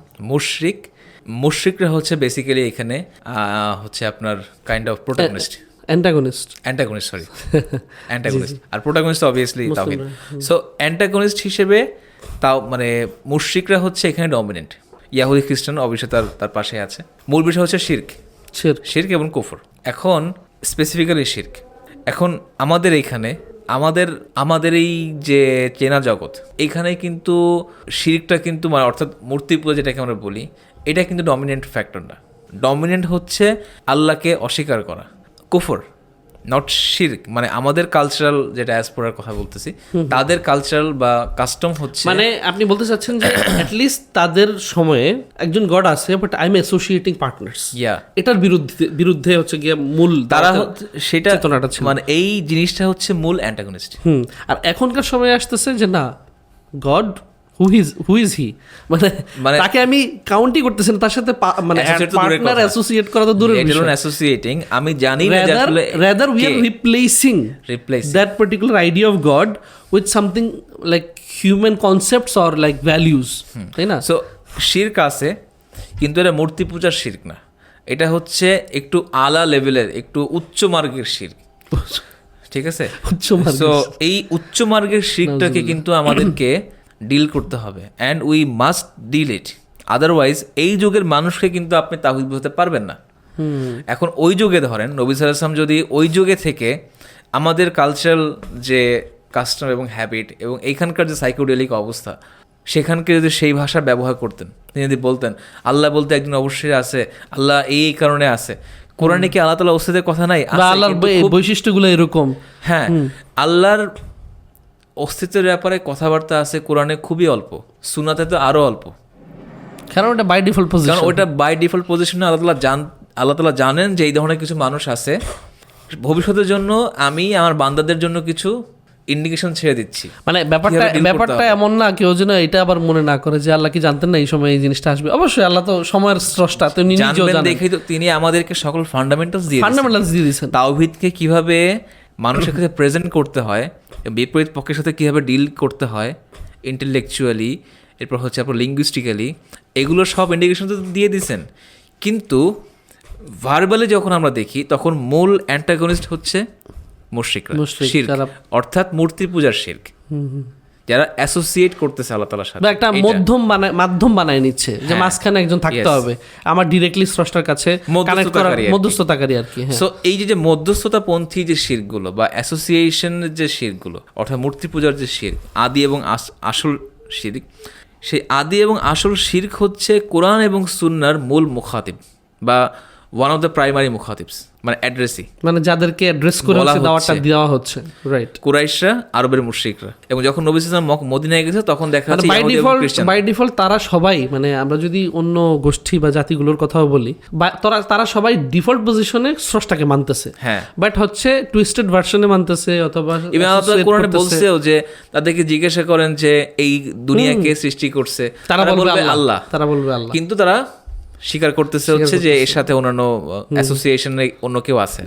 মুশরিকরা হচ্ছে বেসিক্যালি এখানে হচ্ছে আপনার কাইন্ড অফ প্রোটাগনিস্ট, অ্যান্টাগনিস্ট আর প্রোটাগনিস্ট অবভিয়াসলি তাওহীদ। সো অ্যান্টাগনিস্ট হিসেবে তাও মানে মুশরিকরা হচ্ছে এখানে ডমিনেন্ট, ইয়াহুদি খ্রিস্টান অবশ্যই তার পাশে আছে। মূল বিষয় হচ্ছে শিরক এবং কুফর। এখন স্পেসিফিক্যালি শিরক, এখন আমাদের এইখানে আমাদের এই যে চেনা জগৎ, এইখানে কিন্তু শিরকটা কিন্তু মানে অর্থাৎ মূর্তি পূজা যেটাকে আমরা বলি, এটা কিন্তু ডমিনেন্ট ফ্যাক্টর না। ডমিনেন্ট হচ্ছে আল্লাহকে অস্বীকার করা, কুফর, নট শিরক। মানে আমাদের কালচারাল যেটা অ্যাসপোরার কথা বলতেছি, তাদের কালচারাল বা কাস্টম হচ্ছে, মানে আপনি বলতে চাচ্ছেন যে অ্যাটলিস্ট তাদের সময়ে একজন গড আছে, বাট আই এম অ্যাসোসিয়েটিং পার্টনার্স, এটার বিরুদ্ধে হচ্ছে গিয়ে মূল তারা সেটা চেতনাটা ছিল। মানে এই জিনিসটা হচ্ছে মূল অ্যান্টাগনিস্ট। আর এখনকার সময় আসতেছে যে না, গড হু ইজ হি, মানে তাকে আমি কাউন্টই করতেছি না, তার সাথে মানে পার্টনার অ্যাসোসিয়েট করা তো দূরের বিষয়। অ্যাসোসিয়েটিং আমি জানি না, rather we are replacing that particular idea of god with something like human concepts or like values, তাই না? সো শিরক আছে, কিন্তু এটা মূর্তি পূজার শিরক না, এটা হচ্ছে একটু আলা লেভেলের, একটু উচ্চ মার্গের শিরক, ঠিক আছে? সো এই উচ্চ মার্গের শিরকটাকে কিন্তু আমাদেরকে ডিল করতে হবে, and we must deal it, otherwise এই যুগের মানুষকে কিন্তু আপনি তাওহীদ বুঝতে পারবেন না। এখন ওই যুগে ধরেন নবী সাল্লাল্লাহু আলাইহি ওয়াসাল্লাম যদি ওই যুগে থেকে আমাদের কালচারাল যে কাস্টম এবং হ্যাবিট এবং এইখানকার যে সাইকোডেলিক অবস্থা, সেখানকে যদি সেই ভাষা ব্যবহার করতেন, তিনি যদি বলতেন আল্লাহ বলতে একদিন অবশ্যই আছে, আল্লাহ এই কারণে আছে, কোরআনে কি আল্লাহ তাআলা অস্তিত্বের কথা নাই? আল্লাহর বৈশিষ্ট্যগুলো এরকম, হ্যাঁ, আল্লাহর অস্তিত্বের ব্যাপারে কথাবার্তা আছে কোরআনে খুবই অল্প, সুন্নাতে তো আরো অল্প, কারণ ওটা বাই ডিফল্ট পজিশন। কারণ ওটা বাই ডিফল্ট পজিশনে আল্লাহ তাআলা জানেন যে এই ধরনের কিছু মানুষ আছে, ভবিষ্যতের জন্য আমি আমার বান্দাদের জন্য কিছু ইন্ডিকেশন ছেড়ে দিচ্ছি। মানে ব্যাপারটা এমন না কেউ যেন এটা আবার মনে না করে যে আল্লাহ কি জানতেন না এই সময় এই জিনিসটা আসবে। অবশ্যই আল্লাহ তো সময়ের স্রষ্টা, তো নিজেও জানেন, দেখেই তো তিনি আমাদেরকে সকল ফান্ডামেন্টালস দিয়ে দিয়েছেন। তাওহীদকে কিভাবে মানুষের কাছে প্রেজেন্ট করতে হয়, বিপরীত পক্ষের সাথে কীভাবে ডিল করতে হয় ইন্টেলেকচুয়ালি, এরপর হচ্ছে আপনার লিঙ্গুইস্টিক্যালি, এগুলো সব ইন্ডিকেশন তো দিয়ে দিয়েছেন। কিন্তু ভার্বালি যখন আমরা দেখি, তখন মূল অ্যান্টাগনিস্ট হচ্ছে মুশরিকরা, শিরক, অর্থাৎ মূর্তি পূজার শিরক, যারা অ্যাসোসিয়েট করতেছে আল্লাহ তাআলার সাথে, একটা মাধ্যম বানায় নিচ্ছে, যে মাঝখানে একজন থাকতে হবে আমার ডিরেক্টলি স্রষ্টার কাছে মধ্যস্থতাকারী আর কি। সো এই যে মধ্যস্থতাপন্থী যে শিরকগুলো বা অ্যাসোসিয়েশনের যে শিরকগুলো, অর্থাৎ মূর্তি পূজার যে শিরক, আদি এবং আসল শিরক, সেই আদি এবং আসল শিরক হচ্ছে কোরআন এবং সুন্নাহর মূল মুখাতিব বা ওয়ান অফ দ্য প্রাইমারি মুখাতিবস, মানে অ্যাড্রেসি, মানে যাদেরকে অ্যাড্রেস করে দাওয়াতটা দেওয়া হচ্ছে, রাইট? কুরাইশরা, আরবের মুশরিকরা। এবং যখন নবী সাল্লাল্লাহু আলাইহি ওয়াসাল্লাম মদিনায় গেছে, তখন দেখা যাচ্ছে বাই ডিফল্ট তারা সবাই, মানে আমরা যদি অন্য গোষ্ঠী বা জাতিগুলোর কথাও বলি, তারা সবাই ডিফল্ট পজিশনে স্রষ্টাকে মানতেছে, হ্যাঁ, বাট হচ্ছে টুইস্টেড ভার্সনে মানতেছে। অথবা ইবনে আব্বাস কোরআনে বলছেও যে তাদেরকে জিজ্ঞাসা করেন যে এই দুনিয়াকে সৃষ্টি করছে, তারা বলবে আল্লাহ, কিন্তু তারা স্বীকার করতেছে হচ্ছে যে এর সাথে অন্যান্য অ্যাসোসিয়েশনে অন্য কেউ আছে।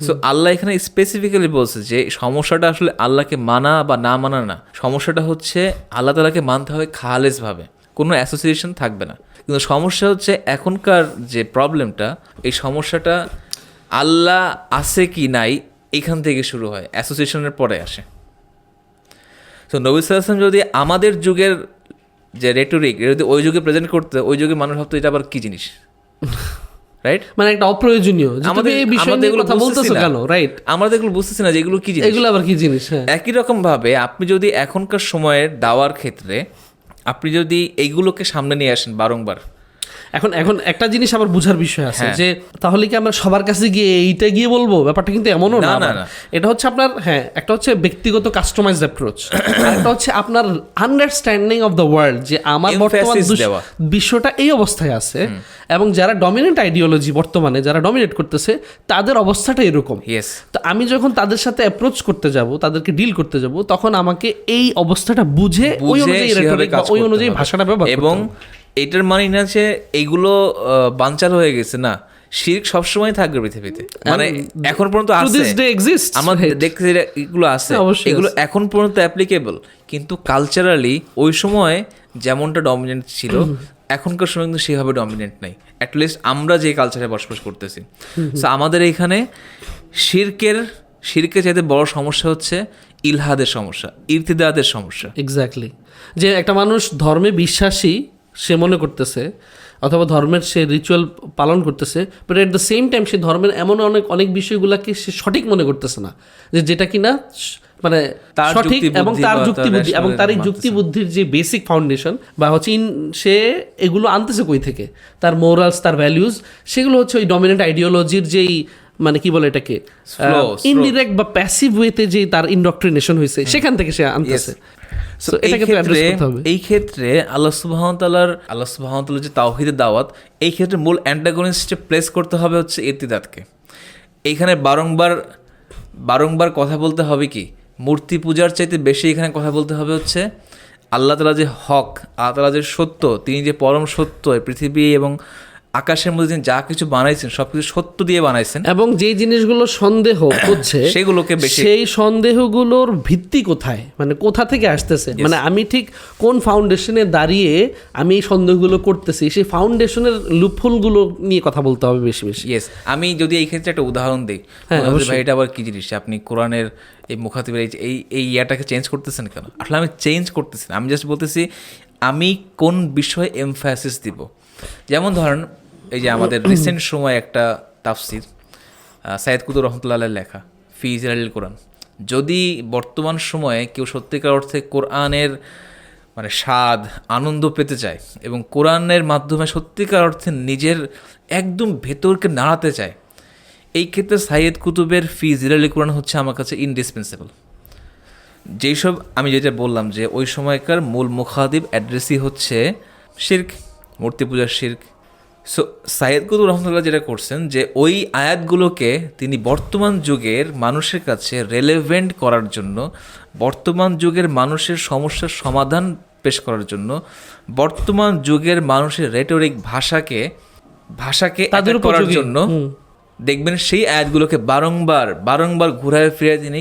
সো আল্লাহ এখানে স্পেসিফিক্যালি বলছে যে সমস্যাটা আসলে আল্লাহকে মানা বা না মানা না, সমস্যাটা হচ্ছে আল্লাহ তাআলাকে মানতে হবে খালেস ভাবে, কোনো অ্যাসোসিয়েশন থাকবে না। কিন্তু সমস্যা হচ্ছে এখনকার যে প্রবলেমটা, এই সমস্যাটা আল্লাহ আছে কি নাই এখান থেকে শুরু হয়, অ্যাসোসিয়েশনের পরে আসে। তো নবী সাল্লাল্লাহু আলাইহি ওয়াসাল্লাম যদি আমাদের যুগের যে রেটরিক, যদি ওই যুগে প্রেজেন্ট করতে, ওই যুগে মানুষ ভাবতো এটা আবার কি জিনিস, রাইট? মানে একটা অপ্রয়োজনীয়, আমাদের এই বিষয় নিয়ে কথা বলতেছো কেন, রাইট? আমরা তো এগুলো বুঝতেছি না যে এগুলো কি জিনিস, এগুলো আবার কি জিনিস। একই রকম ভাবে আপনি যদি এখনকার সময়ের দাওয়ার ক্ষেত্রে আপনি যদি এইগুলোকে সামনে নিয়ে আসেন বারংবার, এখন এখন একটা জিনিস আবার বুঝার বিষয় আছে হ্যাঁ। যে তাহলে কি আমরা সবার কাছে গিয়ে এইটা গিয়ে বলবো, ব্যাপারটা কিন্তু এমনও না, না না, আবার। না। এটা হচ্ছে আপনার, হ্যাঁ, একটা হচ্ছে ব্যক্তিগত কাস্টমাইজ অ্যাপ্রোচ, একটা হচ্ছে আপনার আন্ডারস্ট্যান্ডিং অফ দ্য ওয়ার্ল্ড, যে আমার বর্তমান Emphasis দেওয়া। বিশ্বটা এই অবস্থায় আছে এবং যারা ডমিনেন্ট আইডিওলজি বর্তমানে যারা ডমিনেট করতেছে তাদের অবস্থাটা এরকম। ইয়েস, তো আমি যখন তাদের সাথে অ্যাপ্রোচ করতে যাব, তাদেরকে ডিল করতে যাব, তখন আমাকে এই অবস্থাটা বুঝে ওই অনুযায়ী rhetoric বা ওই অনুযায়ী ভাষাটা ব্যবহার করতে এবং হবে। এটার মানে না যে এইগুলো বানচাল হয়ে গেছে, না, শিরক সবসময় থাকবে পৃথিবীতে, মানে এখন পর্যন্ত To আছে, this day exists, আমার right? দেখতে এগুলো আছে, হ্যাঁ, অবশ্যই এগুলো আছে। এখন পর্যন্ত অ্যাপ্লিকেবল, কিন্তু কালচারালি ওই সময় যেমনটা ডমিনেন্ট ছিল এখনকার সময় কিন্তু সেভাবে ডমিনেন্ট নাই, অ্যাটলিস্ট আমরা যে কালচারে বসবাস করতেছি। সো আমাদের এখানে শিরকের চাইতে বড় সমস্যা হচ্ছে ইলহাদের সমস্যা, ইরতিদাদের সমস্যা। এক্স্যাক্টলি, যে একটা মানুষ ধর্মে বিশ্বাসী সে মনে করতেছে, অথবা ধর্মের সে রিচুয়াল পালন করতেছে, but at the same time সে ধর্মের এমন অনেক অনেক বিষয়গুলোকে সে সঠিক মনে করতেছে না, যে যেটা কিনা মানে তার সঠিক, যুক্তিবুদ্ধি এবং তার বা তার যুক্তিবুদ্ধি এবং তার এই rationale যুক্তিবুদ্ধির যে বেসিক ফাউন্ডেশন বা হচ্ছে সে এগুলো আনতেছে কই থেকে, তার মোরালস, তার ভ্যালিউজ, সেগুলো হচ্ছে ওই ডমিনেন্ট আইডিওলজির যেই মানে কি বলে এটাকে ইনডিরেক্ট বা প্যাসিভ ওয়েতে যে তার ইনডক্ট্রিনেশন হয়েছে সেখান থেকে সে আনতেছে। So, So, এটাকে তো address করতে হবে। এই ক্ষেত্রে আল্লাহ সুবহানাহু ওয়া তাআলার যে তাওহীদের দাওয়াত, এই ক্ষেত্রে মূল অ্যান্টাগনিস্টে প্লেস করতে হবে হচ্ছে ইরতিদাদকে। এইখানে বারংবার কথা বলতে হবে কি, মূর্তি পূজার চাইতে বেশি এখানে কথা বলতে হবে হচ্ছে আল্লাহ তাআলা যে হক, আল্লাহ তাআলা যে সত্য, তিনি যে পরম সত্য, এই পৃথিবী এবং আকাশের মধ্যে তিনি যা কিছু বানাইছেন সবকিছু সত্য দিয়ে বানাইছেন, এবং যে জিনিসগুলো সন্দেহ হচ্ছে সেগুলোকে বেশি, সেই সন্দেহগুলোর ভিত্তি কোথায়, মানে কোথা থেকে আসতেছে, মানে আমি ঠিক কোন ফাউন্ডেশনে দাঁড়িয়ে আমি এই সন্দেহগুলো করতেছি, সেই ফাউন্ডেশনের লুপহোলগুলো নিয়ে কথা বলতে হবে বেশি বেশি। ইয়েস। আমি যদি এই ক্ষেত্রে একটা উদাহরণ দিই, হ্যাঁ, ভাই এটা আবার কি জিনিস, আপনি কোরআনের এই মুখাতিবের এই ইয়াটাকে চেঞ্জ করতেছেন কেন? আসলে আমি চেঞ্জ করতেছি না, আমি জাস্ট বলতেছি আমি কোন বিষয়ে এমফাসিস দিব। যেমন ধরেন এই যে আমাদের রিসেন্ট সময় একটা তাফসির সাইয়েদ কুতুব রহমতুল্লাহ আলাইহির লেখা ফি ইজলালিল কোরআন, যদি বর্তমান সময়ে কেউ সত্যিকার অর্থে কোরআনের মানে স্বাদ আনন্দ পেতে চায় এবং কোরআনের মাধ্যমে সত্যিকার অর্থে নিজের একদম ভেতরকে নাড়াতে চায়, এই ক্ষেত্রে সাইয়েদ কুতুবের ফি জিলালিল কোরআন হচ্ছে আমার কাছে ইনডিসপেন্সেবল। যেই সব আমি যেটা বললাম যে ওই সময়কার মূল মুখাতিব অ্যাড্রেসই হচ্ছে শিরক, মূর্তি পূজার শিরক। সো সাইয়েদ কুতুব রহমতুল্লাহ যেটা করছেন যে ওই আয়াতগুলোকে তিনি বর্তমান যুগের মানুষের কাছে রেলেভেন্ট করার জন্য, বর্তমান যুগের মানুষের সমস্যার সমাধান পেশ করার জন্য, বর্তমান যুগের মানুষের রেটরিক ভাষাকে তাদের attack করার উপযোগী। জন্য দেখবেন সেই আয়াতগুলোকে বারংবার ঘুরায় ফিরে তিনি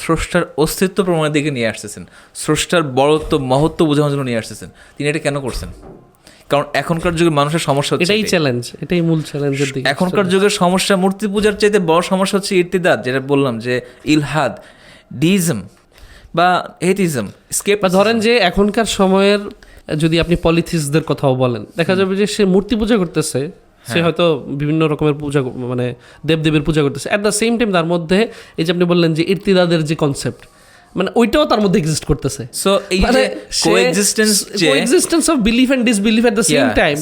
স্রষ্টার অস্তিত্ব প্রমাণের দিকে নিয়ে আসতেছেন, স্রষ্টার বড়ত্ব মহত্ব বোঝানোর জন্য নিয়ে আসতেছেন। তিনি এটা কেন করছেন? কারণ এখনকার যুগের মানুষের সমস্যা হচ্ছে এটাই চ্যালেঞ্জ, এটাই মূল চ্যালেঞ্জের দিকে। এখনকার যুগের সমস্যা মূর্তি পূজার চাইতে বড় সমস্যা হচ্ছে ইরতিদাদ, যেটা বললাম যে ইলহাদ, ডিজম বা এথিজম, স্কেপ। বা ধরেন যে এখনকার সময়ের যদি আপনি পলিথিস্টদের কথাও বলেন, দেখা যাবে যে সে মূর্তি পূজা করতেছে, সে হয়তো বিভিন্ন রকমের পূজা মানে দেবদেবীর পূজা করতেছে, অ্যাট দ্য সেম টাইম তার মধ্যে এই যে আপনি বললেন যে ইরতিদাদের যে কনসেপ্ট, মানে ওইটাও তার মধ্যে এক্সিস্ট করতেছে। সো এই যে coexistence of belief and disbelief at the same time,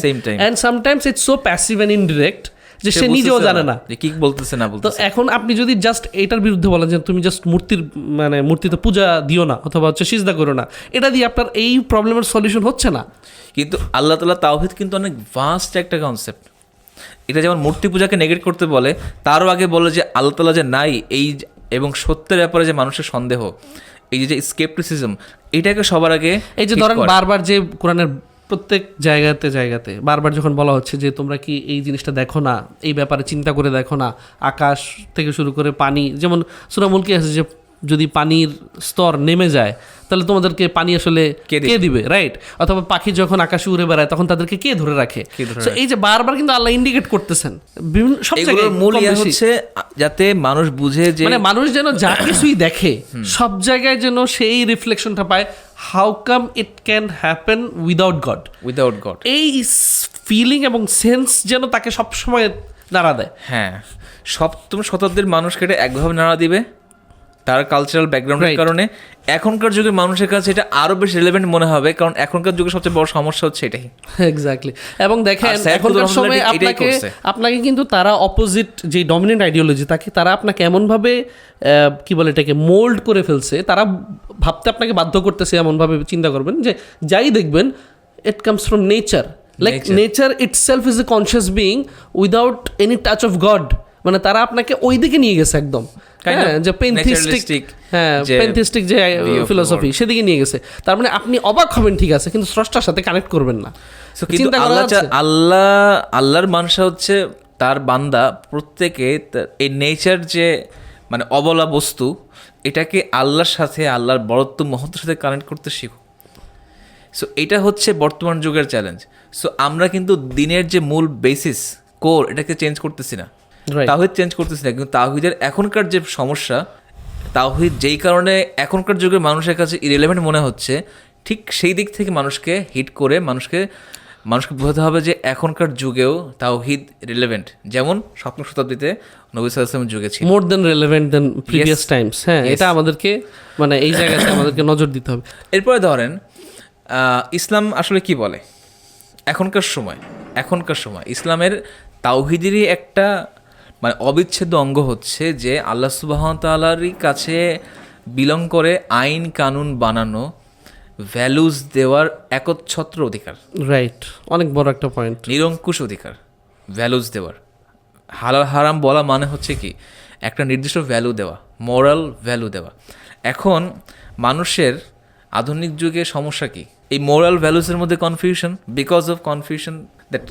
and sometimes it's so passive and indirect যে সে নিজেও জানে না যে কি বলতেছে না তো বলতেছে। এখন আপনি যদি জাস্ট এটার বিরুদ্ধে বলেন যে তুমি জাস্ট মূর্তিতে পূজা দিও না অথবা হচ্ছে সিজদা করো না, এটা দিয়ে আপনার এই প্রবলেমের সলিউশন হচ্ছে না। কিন্তু আল্লাহ তাআলা তাওহীদ কিন্তু অনেক ভাস্ট একটা কনসেপ্ট। এটা যেমন মূর্তি পূজাকে নেগেট করতে বলে, তারও আগে বলে যে আল্লাহ তাআলা যে নাই এই এবং সত্যের ব্যাপারে যে মানুষের সন্দেহ, এই যে স্কেপটিসিজম, এটাকে সবার আগে এই যে ধরেন বারবার যে কোরআনের প্রত্যেক জায়গাতে বারবার যখন বলা হচ্ছে যে তোমরা কি এই জিনিসটা দেখো না, এই ব্যাপারে চিন্তা করে দেখো না, আকাশ থেকে শুরু করে পানি, যেমন সূরা মুলকে আছে যে যদি পানির স্তর নেমে যায় তাহলে তোমাদেরকে পানি আসলে কে দিবে, রাইট? অথবা পাখি যখন আকাশে উড়ে বেড়ায় তখন তাদেরকে কে ধরে রাখে? So এই যে বারবার কিন্তু আল্লাহ ইন্ডিকেট করতেছেন বিভিন্ন সব জায়গায়, মূল হচ্ছে যাতে মানুষ বুঝে যে মানে মানুষ যেন যা কিছুই দেখে সব জায়গায় যেন সেই রিফ্লেকশনটা পায়, how come it can happen without God, এই ফিলিং এবং সেন্স যেন তাকে সবসময় নাড়া দেয়। হ্যাঁ, সপ্তম শতাব্দীর মানুষকে এটা একভাবে নাড়া দিবে, তার কালচারাল ব্যাকগ্রাউন্ডের কারণে এখনকার যুগের মানুষের কাছে এটা আরো বেশি রিলেভেন্ট মনে হবে, কারণ এখনকার যুগের সবচেয়ে বড় সমস্যা হচ্ছে এটাই। এক্স্যাক্টলি। এবং দেখেন এখনকার সময় আপনাকে কিন্তু তারা অপোজিট যে ডমিনেন্ট আইডিওলজি তাকে তারা আপনাকে এমনভাবে কি বলে এটাকে মোল্ড করে ফেলছে, তারা ভাবতে আপনাকে বাধ্য করতেছে এমনভাবে চিন্তা করবেন যে যাই দেখবেন it comes from nature, like nature itself is a conscious being without any touch of god. মানে তারা আপনাকে ওই দিকে নিয়ে গেছে একদম, যে পেনথিস্টিক যে ফিলোসফি সেদিকে নিয়ে গেছে। তার মানে আপনি অবাক হবেন ঠিক আছে, কিন্তু স্রষ্টার সাথে কানেক্ট করবেন না। আল্লাহর মানুষরা হচ্ছে তার বান্দা, প্রত্যেকে এই নেচার যে মানে অবলা বস্তু, এটাকে আল্লাহর সাথে, আল্লাহর বড়ত্ব মহত্বের সাথে কানেক্ট করতে শিখো। সো এটা হচ্ছে বর্তমান যুগের চ্যালেঞ্জ। সো আমরা কিন্তু দিনের যে মূল বেসিস কোর, এটাকে চেঞ্জ করতেছি না, তাওহীদ চেঞ্জ করতেছি না, কিন্তু তাওহীদের এখনকার যে সমস্যা, তাওহীদ যেই কারণে এখনকার যুগের মানুষের কাছে ইরেলেভেন্ট মনে হচ্ছে, ঠিক সেই দিক থেকে মানুষকে হিট করে মানুষকে বোঝাতে হবে যে এখনকার যুগেও তাওহীদ রিলেভেন্ট, যেমন সপ্তম শতাব্দীতে নবী সাল্লাল্লাহু আলাইহি ওয়াসাল্লামের যুগে ছিল, মোর দেন রিলেভেন্ট দেন প্রিভিয়াস টাইমস। হ্যাঁ, এটা আমাদেরকে মানে এই জায়গাতে আমাদেরকে নজর দিতে হবে। এরপরে ধরেন ইসলাম আসলে কি বলে এখনকার সময় ইসলামের তাওহীদেরই একটা মানে অবিচ্ছেদ্য অঙ্গ হচ্ছে যে আল্লাহ সুবহানাহু ওয়া তাআলারই কাছে বিলং করে আইন কানুন বানানো, ভ্যালুজ দেওয়ার একচ্ছত্র অধিকার। রাইট, অনেক বড় একটা পয়েন্ট, নিরঙ্কুশ অধিকার ভ্যালুজ দেওয়ার। হালাল হারাম বলা মানে হচ্ছে কি একটা নির্দিষ্ট ভ্যালু দেওয়া, মোরাল ভ্যালু দেওয়া। এখন মানুষের আধুনিক যুগে সমস্যা কি? এই মোরাল ভ্যালুসের মধ্যে confusion, because of confusion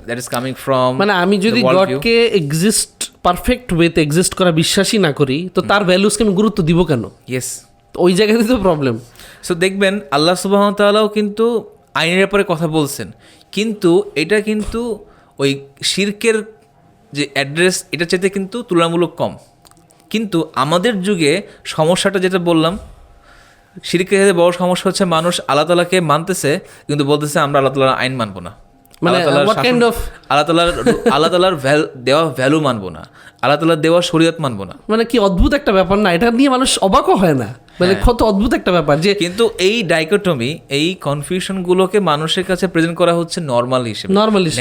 that is coming from, মানে আমি যদি গডকে এক্সিস্ট পারফেক্ট ওয়েতে এক্সিস্ট করা বিশ্বাসই না করি, তো তার ভ্যালুসকে আমি গুরুত্ব দিব কেন? ইয়েস, ওই জায়গাতেই তো প্রবলেম। সো দেখবেন আল্লাহ সুবহানাহু ওয়া তাআলাও কিন্তু আইনের ব্যাপারে কথা বলছেন, কিন্তু এটা কিন্তু ওই শিরকের যে অ্যাড্রেস, এটা চাইতে কিন্তু তুলনামূলক কম। কিন্তু আমাদের যুগে সমস্যাটা যেটা বললাম, শিরকের ক্ষেত্রে বড় সমস্যা হচ্ছে মানুষ আল্লাহ তাআলাকে মানতেছে কিন্তু বলতেছে আমরা আল্লাহ তাআলার আইন মানবো না, আল্লাহ তাআলার দেওয়া ভ্যালু মানবো না, আল্লাহ তাআলার দেওয়া শরীয়ত মানবো না। মানে কি অদ্ভুত একটা ব্যাপার না? এটা নিয়ে মানুষ অবাকও হয় না, মানে কত অদ্ভুত একটা ব্যাপার। যে কিন্তু এই ডাইকোটমি, এই কনফিউশনগুলোকে মানুষের কাছে প্রেজেন্ট করা হচ্ছে নর্মাল হিসেবে,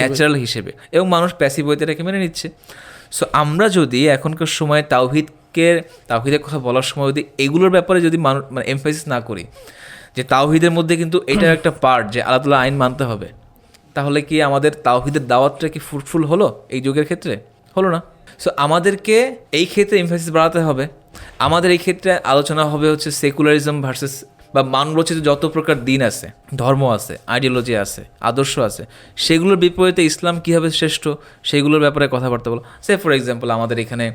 ন্যাচারাল হিসেবে, এবং মানুষ প্যাসিভ ওয়েতে এটাকে মেনে নিচ্ছে। সো আমরা যদি এখনকার সময় তাওহীদের কথা বলার সময় যদি এগুলোর ব্যাপারে যদি মানে এমফাসিস না করি যে তাওহীদের মধ্যে কিন্তু এটার একটা পার্ট যে আল্লাহ তাআলার আইন মানতে হবে, তাহলে কি আমাদের তাওহীদের দাওয়াতটা কি ফ্রুটফুল হলো এই যুগের ক্ষেত্রে? হলো না। সো আমাদেরকে এই ক্ষেত্রে এমফাসিস বাড়াতে হবে। আমাদের এই ক্ষেত্রে আলোচনা হবে হচ্ছে সেকুলারিজম ভার্সেস বা মানবরচিত যত প্রকার দিন আছে, ধর্ম আছে, আইডিওলজি আছে, আদর্শ আছে, সেগুলোর বিপরীতে ইসলাম কীভাবে শ্রেষ্ঠ সেগুলোর ব্যাপারে কথাবার্তা বলো। সে ফর এক্সাম্পল আমাদের এখানে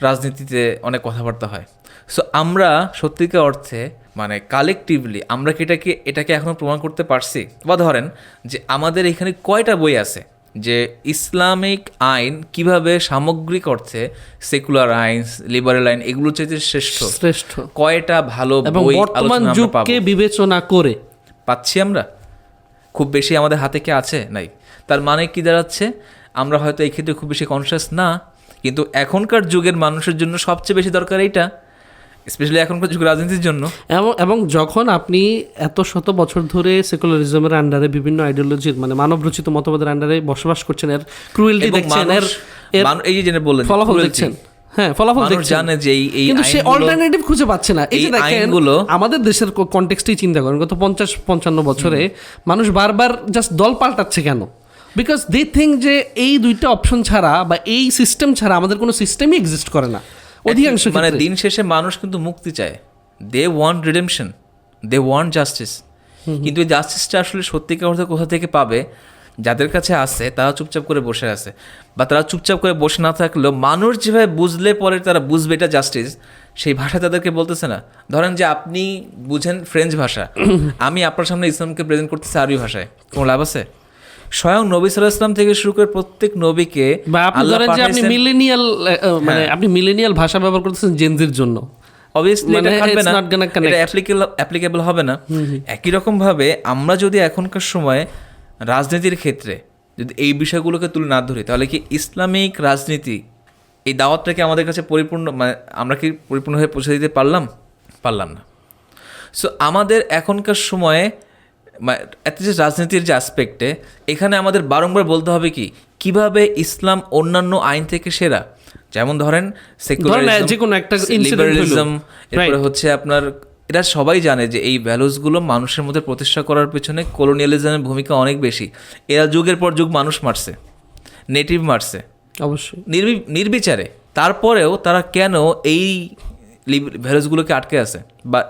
রাজনীতিতে অনেক কথাবার্তা হয়। সো আমরা সত্যিকার অর্থে মানে কালেকটিভলি আমরা কি এটাকে এখনও প্রমাণ করতে পারছি? বা ধরেন যে আমাদের এখানে কয়টা বই আছে যে ইসলামিক আইন কিভাবে সামগ্রিক অর্থে সেকুলার আইন, লিবারেল আইন এগুলো চাইতে শ্রেষ্ঠ কয়টা ভালো বই বর্তমান যুগকে বিবেচনা করে পাচ্ছি আমরা? খুব বেশি আমাদের হাতে কি আছে? নাই। তার মানে কি দাঁড়াচ্ছে, আমরা হয়তো এই ক্ষেত্রে খুব বেশি কনসিয়াস না, কিন্তু এখনকার যুগের মানুষের জন্য সবচেয়ে বেশি দরকার এইটা, স্পেশালি এখনকার যুগের রাজনীতির জন্য। এবং যখন আপনি এত শত বছর ধরে সেকুলারিজমের আন্ডারে বিভিন্ন আইডিওলজির মানে মানবরচিত মতবাদের আন্ডারে বসবাস করছেন, এর ক্রুয়েলটি দেখছেন, এই যে বললেন ফলাফল দেখছেন, ফলাফল জানে যে এই কিন্তু সে অল্টারনেটিভ খুঁজে পাচ্ছে না। এই যে দেখেন আমাদের দেশের কনটেক্সটেই চিন্তা করেন, গত 50-55 বছরে মানুষ বারবার জাস্ট দল পাল্টাচ্ছে কেন? বিকজ দে থিঙ্ক যে এই দুইটা অপশন ছাড়া বা এই সিস্টেম ছাড়া আমাদের কোনো সিস্টেমই এক্সিস্ট করে না অধিকাংশ। মানে দিন শেষে মানুষ কিন্তু মুক্তি চায়, they want redemption, they want justice. কিন্তু এই জাস্টিসটা আসলে সত্যিকার অর্থে কোথা থেকে পাবে? যাদের কাছে আছে তারা চুপচাপ করে বসে আছে, বা তারা চুপচাপ করে বসে না থাকলেও মানুষ যেভাবে বুঝলে পরে তারা বুঝবে এটা জাস্টিস, সেই ভাষা তাদেরকে বলতেছে না। ধরেন যে আপনি বুঝেন ফ্রেঞ্চ ভাষা, আমি আপনার সামনে ইসলামকে প্রেজেন্ট করতেছি আরবি ভাষায়, কোনো লাভ আছে? স্বয়ং নবী সাল্লাল্লাহু আলাইহি ওয়াসাল্লাম থেকে শুরু করে প্রত্যেক নবীকে আপনি মিলেনিয়াল ভাষা ব্যবহার করতেছেন জেনজির জন্য, অবভিয়াসলি এটা কাটবে না, এটা অ্যাপ্লিকেবল হবে না। একই রকম ভাবে আমরা যদি এখনকার সময় রাজনীতির ক্ষেত্রে যদি এই বিষয়গুলোকে তুলে না ধরি, তাহলে কি ইসলামিক রাজনীতি এই দাওয়াতটাকে আমাদের কাছে পরিপূর্ণ, মানে আমরা কি পরিপূর্ণভাবে পৌঁছে দিতে পারলাম? পারলাম না। সো আমাদের এখনকার সময়ে অ্যাটলিস্ট রাজনীতির যে অ্যাসপেক্টে এখানে আমাদের বারংবার বলতে হবে কিভাবে ইসলাম অন্যান্য আইন থেকে সেরা। যেমন ধরেন যে কোনো একটা লিবারালিজম, এরপরে হচ্ছে আপনার, এটা সবাই জানে যে এই ভ্যালুসগুলো মানুষের মধ্যে প্রতিষ্ঠা করার পেছনে কলোনিয়ালিজমের ভূমিকা অনেক বেশি। এরা যুগের পর যুগ মানুষ মারছে, নেটিভ মারছে অবশ্যই নির্বিচারে, তারপরেও তারা কেন এই ভ্যালুসগুলোকে আটকে আছে বা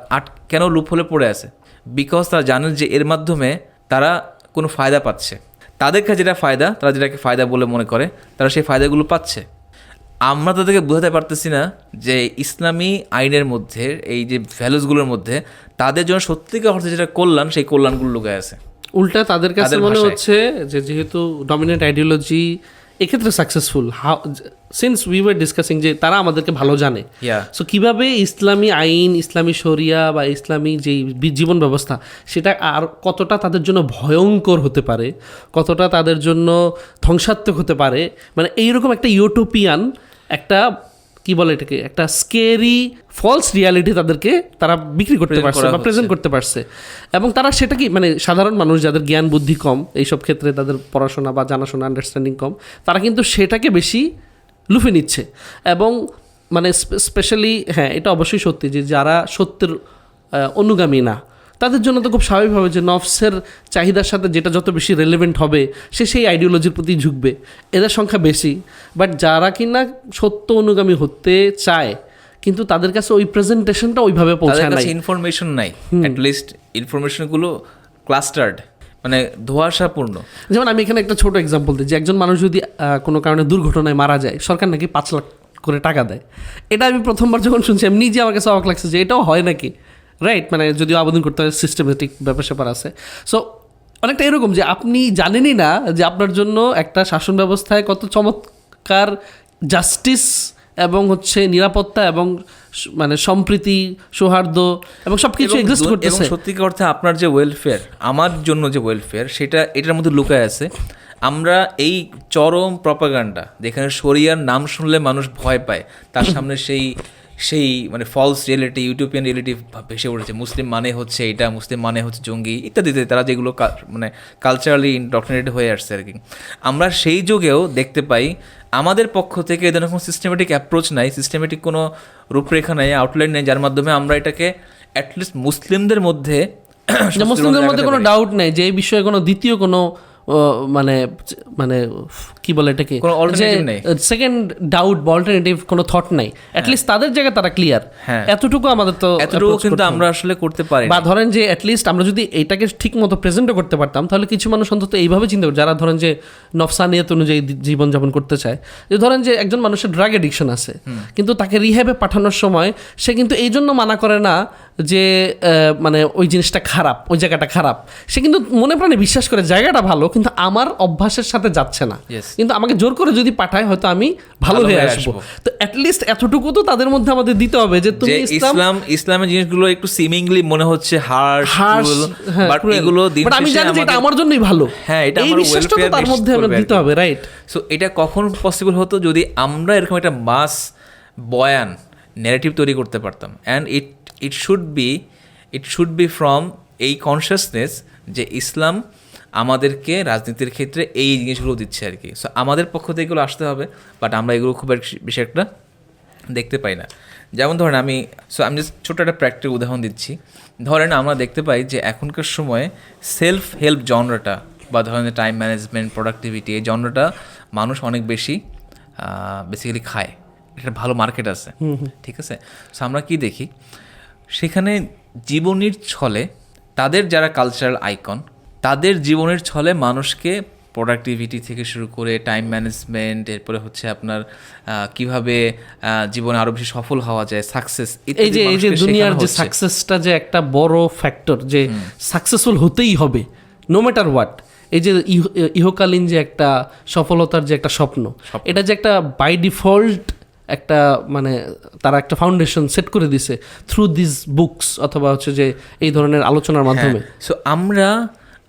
কেন লুপ হলে পড়ে আছে? বিকজ তারা জানেন যে এর মাধ্যমে তারা কোনো ফায়দা পাচ্ছে, তাদের কাছে যেটা ফায়দা, তারা যেটাকে ফায়দা বলে মনে করে, তারা সেই ফায়দাগুলো পাচ্ছে। আমরা তাদেরকে বোঝাতে পারতেছি না যে ইসলামী আইনের মধ্যে এই যে ভ্যালুসগুলোর মধ্যে তাদের জন্য সত্যিকার অর্থে যেটা কল্যাণ, সেই কল্যাণগুলো লুকায় আছে। উল্টা তাদের কাছে মনে হচ্ছে যে যেহেতু ডমিনেন্ট আইডিওলজি এক্ষেত্রে successful, since we were discussing যে তারা আমাদেরকে ভালো জানে, সো কিভাবে ইসলামী আইন, ইসলামী শরিয়া বা ইসলামী যেই জীবন ব্যবস্থা সেটা আর কতটা তাদের জন্য ভয়ঙ্কর হতে পারে, কতটা তাদের জন্য ধ্বংসাত্মক হতে পারে, মানে এইরকম একটা ইউটোপিয়ান একটা কি বলে এটাকে, একটা স্কেরি ফলস রিয়ালিটি তাদেরকে তারা বিক্রি করতে পারছে বা প্রেজেন্ট করতে পারছে। এবং তারা সেটা কি মানে সাধারণ মানুষ যাদের জ্ঞান বুদ্ধি কম, এইসব ক্ষেত্রে তাদের পড়াশোনা বা জানাশোনা আন্ডারস্ট্যান্ডিং কম, তারা কিন্তু সেটাকে বেশি লুফে নিচ্ছে। এবং মানে স্পেশালি হ্যাঁ, এটা অবশ্যই সত্যি যে যারা সত্যের অনুগামী না, তাদের জন্য তো খুব স্বাভাবিকভাবে যে নফসের চাহিদার সাথে যেটা যত বেশি রেলেভেন্ট হবে সে সেই আইডিওলজির প্রতি ঝুঁকবে, এদের সংখ্যা বেশি। বাট যারা কিনা সত্য অনুগামী হতে চায় কিন্তু তাদের কাছে ওই প্রেজেন্টেশনটা ওইভাবে পৌঁছায় না, ইনফরমেশন নাই, অ্যাটলিস্ট ইনফরমেশনগুলো ক্লাস্টার্ড, মানে ধোঁয়াশাপূর্ণ। যেমন আমি এখানে একটা ছোট এক্সাম্পল দিই যে একজন মানুষ যদি কোনো কারণে দুর্ঘটনায় মারা যায়, সরকার নাকি 5 লাখ করে টাকা দেয়। এটা আমি প্রথমবার যখন শুনছি আমি নিজে আমার কাছে অবাক লাগছে যে এটাও হয় নাকি, রাইট? মানে যদিও আবেদন করতে হয়, সিস্টেমেটিক ব্যাপার স্যাপার আছে। সো অনেকটা এরকম যে আপনি জানেনই না যে আপনার জন্য একটা শাসন ব্যবস্থায় কত চমৎকার জাস্টিস এবং হচ্ছে নিরাপত্তা এবং মানে সম্প্রীতি, সৌহার্দ্য এবং সব কিছু এক্সিস্ট করতেছে। এবং সত্যিকার অর্থে আপনার যে ওয়েলফেয়ার, আমার জন্য যে ওয়েলফেয়ার, সেটা এটার মধ্যে লুকায় আছে। আমরা এই চরম প্রপাগান্ডা, যেখানে শরিয়ার নাম শুনলে মানুষ ভয় পায়, তার সামনে সেই মানে ফলস রিয়েলিটি, ইউটোপিয়ান রিয়েলিটি ভেসে উঠেছে। মুসলিম মানে হচ্ছে এটা, মুসলিম মানে হচ্ছে জঙ্গি ইত্যাদিতে, তারা যেগুলো মানে কালচারালি ইন্ডক্ট্রিনেটেড হয়ে আসছে আর কি। আমরা সেই যুগেও দেখতে পাই আমাদের পক্ষ থেকে এদের কোনো সিস্টেমেটিক অ্যাপ্রোচ নাই, সিস্টেমেটিক কোনো রূপরেখা নাই, আউটলাইন নেই, যার মাধ্যমে আমরা এটাকে অ্যাটলিস্ট মুসলিমদের মধ্যে কোনো ডাউট নেই যে এই বিষয়ে কোনো দ্বিতীয় কোনো মানে মানে কি বলে এটাকে, সেকেন্ড ডাউট বা অল্টারনেটিভ কোনো থট নাই। অ্যাটলিস্ট তাদের জায়গায় তারা ক্লিয়ার, এতটুকু আমাদের তো এতটুকু কিন্তু আমরা আসলে করতে পারি। বা ধরেন যে অ্যাটলিস্ট আমরা যদি এটাকে ঠিক মতো প্রেজেন্টও করতে পারতাম, তাহলে কিছু মানুষ অন্তত এইভাবে চিন্তা করে, যারা ধরেন যে নফসানিয়ত অনুযায়ী জীবনযাপন করতে চায়, যে ধরেন যে একজন মানুষের ড্রাগ এডিকশন আছে কিন্তু তাকে রিহ্যাবে পাঠানোর সময় সে কিন্তু এই জন্য মানা করে না যে মানে ওই জিনিসটা খারাপ, ওই জায়গাটা খারাপ, সে কিন্তু মনে প্রাণে বিশ্বাস করে জায়গাটা ভালো কিন্তু আমার অভ্যাসের সাথে যাচ্ছে না, কিন্তু আমাকে জোর করে যদি পাঠায় হয়তো আমি ভালো হয়ে আসবো। তো অ্যাটলিস্ট এতটুকু তো তাদের মধ্যে আমাদের দিতে হবে যে তুমি ইসলামের জিনিসগুলো একটু সিমিংলি মনে হচ্ছে হার্শ, বাট এগুলো দিন শেষে আমি জানি যে এটা আমার জন্যই ভালো, হ্যাঁ এটা আমার ওয়েলফেয়ার তার মধ্যে আমরা দিতে হবে, রাইট? সো এটা কখন পসিবল হতো যদি আমরা এরকম একটা মাস বয়ান ন্যারেটিভ তৈরি করতে পারতাম। And it should be from এই কনসিয়াসনেস যে ইসলাম আমাদেরকে রাজনীতির ক্ষেত্রে এই জিনিসগুলো দিচ্ছে আর কি। সো আমাদের পক্ষ থেকে এগুলো আসতে হবে, বাট আমরা এগুলো খুব বেশি একটা দেখতে পাই না। যেমন ধরেন আমি জাস্ট ছোটো একটা প্র্যাকটিক্যাল উদাহরণ দিচ্ছি। ধরেন আমরা দেখতে পাই যে এখনকার সময়ে সেলফ হেল্প জনরাটা বা ধরেন টাইম ম্যানেজমেন্ট, প্রোডাক্টিভিটি, এই জনরাটা মানুষ অনেক বেশি বেসিক্যালি খায়, একটা ভালো মার্কেট আছে, ঠিক আছে? সো আমরা কি দেখি সেখানে জীবনীর ছলে তাদের যারা কালচারাল আইকন, তাদের জীবনের ছলে মানুষকে প্রোডাক্টিভিটি থেকে শুরু করে টাইম ম্যানেজমেন্ট, এরপরে হচ্ছে আপনার কিভাবে জীবনে আরো বেশি সফল হওয়া যায়, সাকসেস, এই যে দুনিয়ার যে সাকসেসটা যে একটা বড় ফ্যাক্টর, যে সাকসেসফুল হতেই হবে নো ম্যাটার হোয়াট, এই যে ইহকালীন যে একটা সফলতার যে একটা স্বপ্ন, এটা যে একটা বাই ডিফল্ট একটা মানে তারা একটা ফাউন্ডেশন সেট করে দিছে থ্রু দিস বুকস অথবা হচ্ছে যে এই ধরনের আলোচনার মাধ্যমে। সো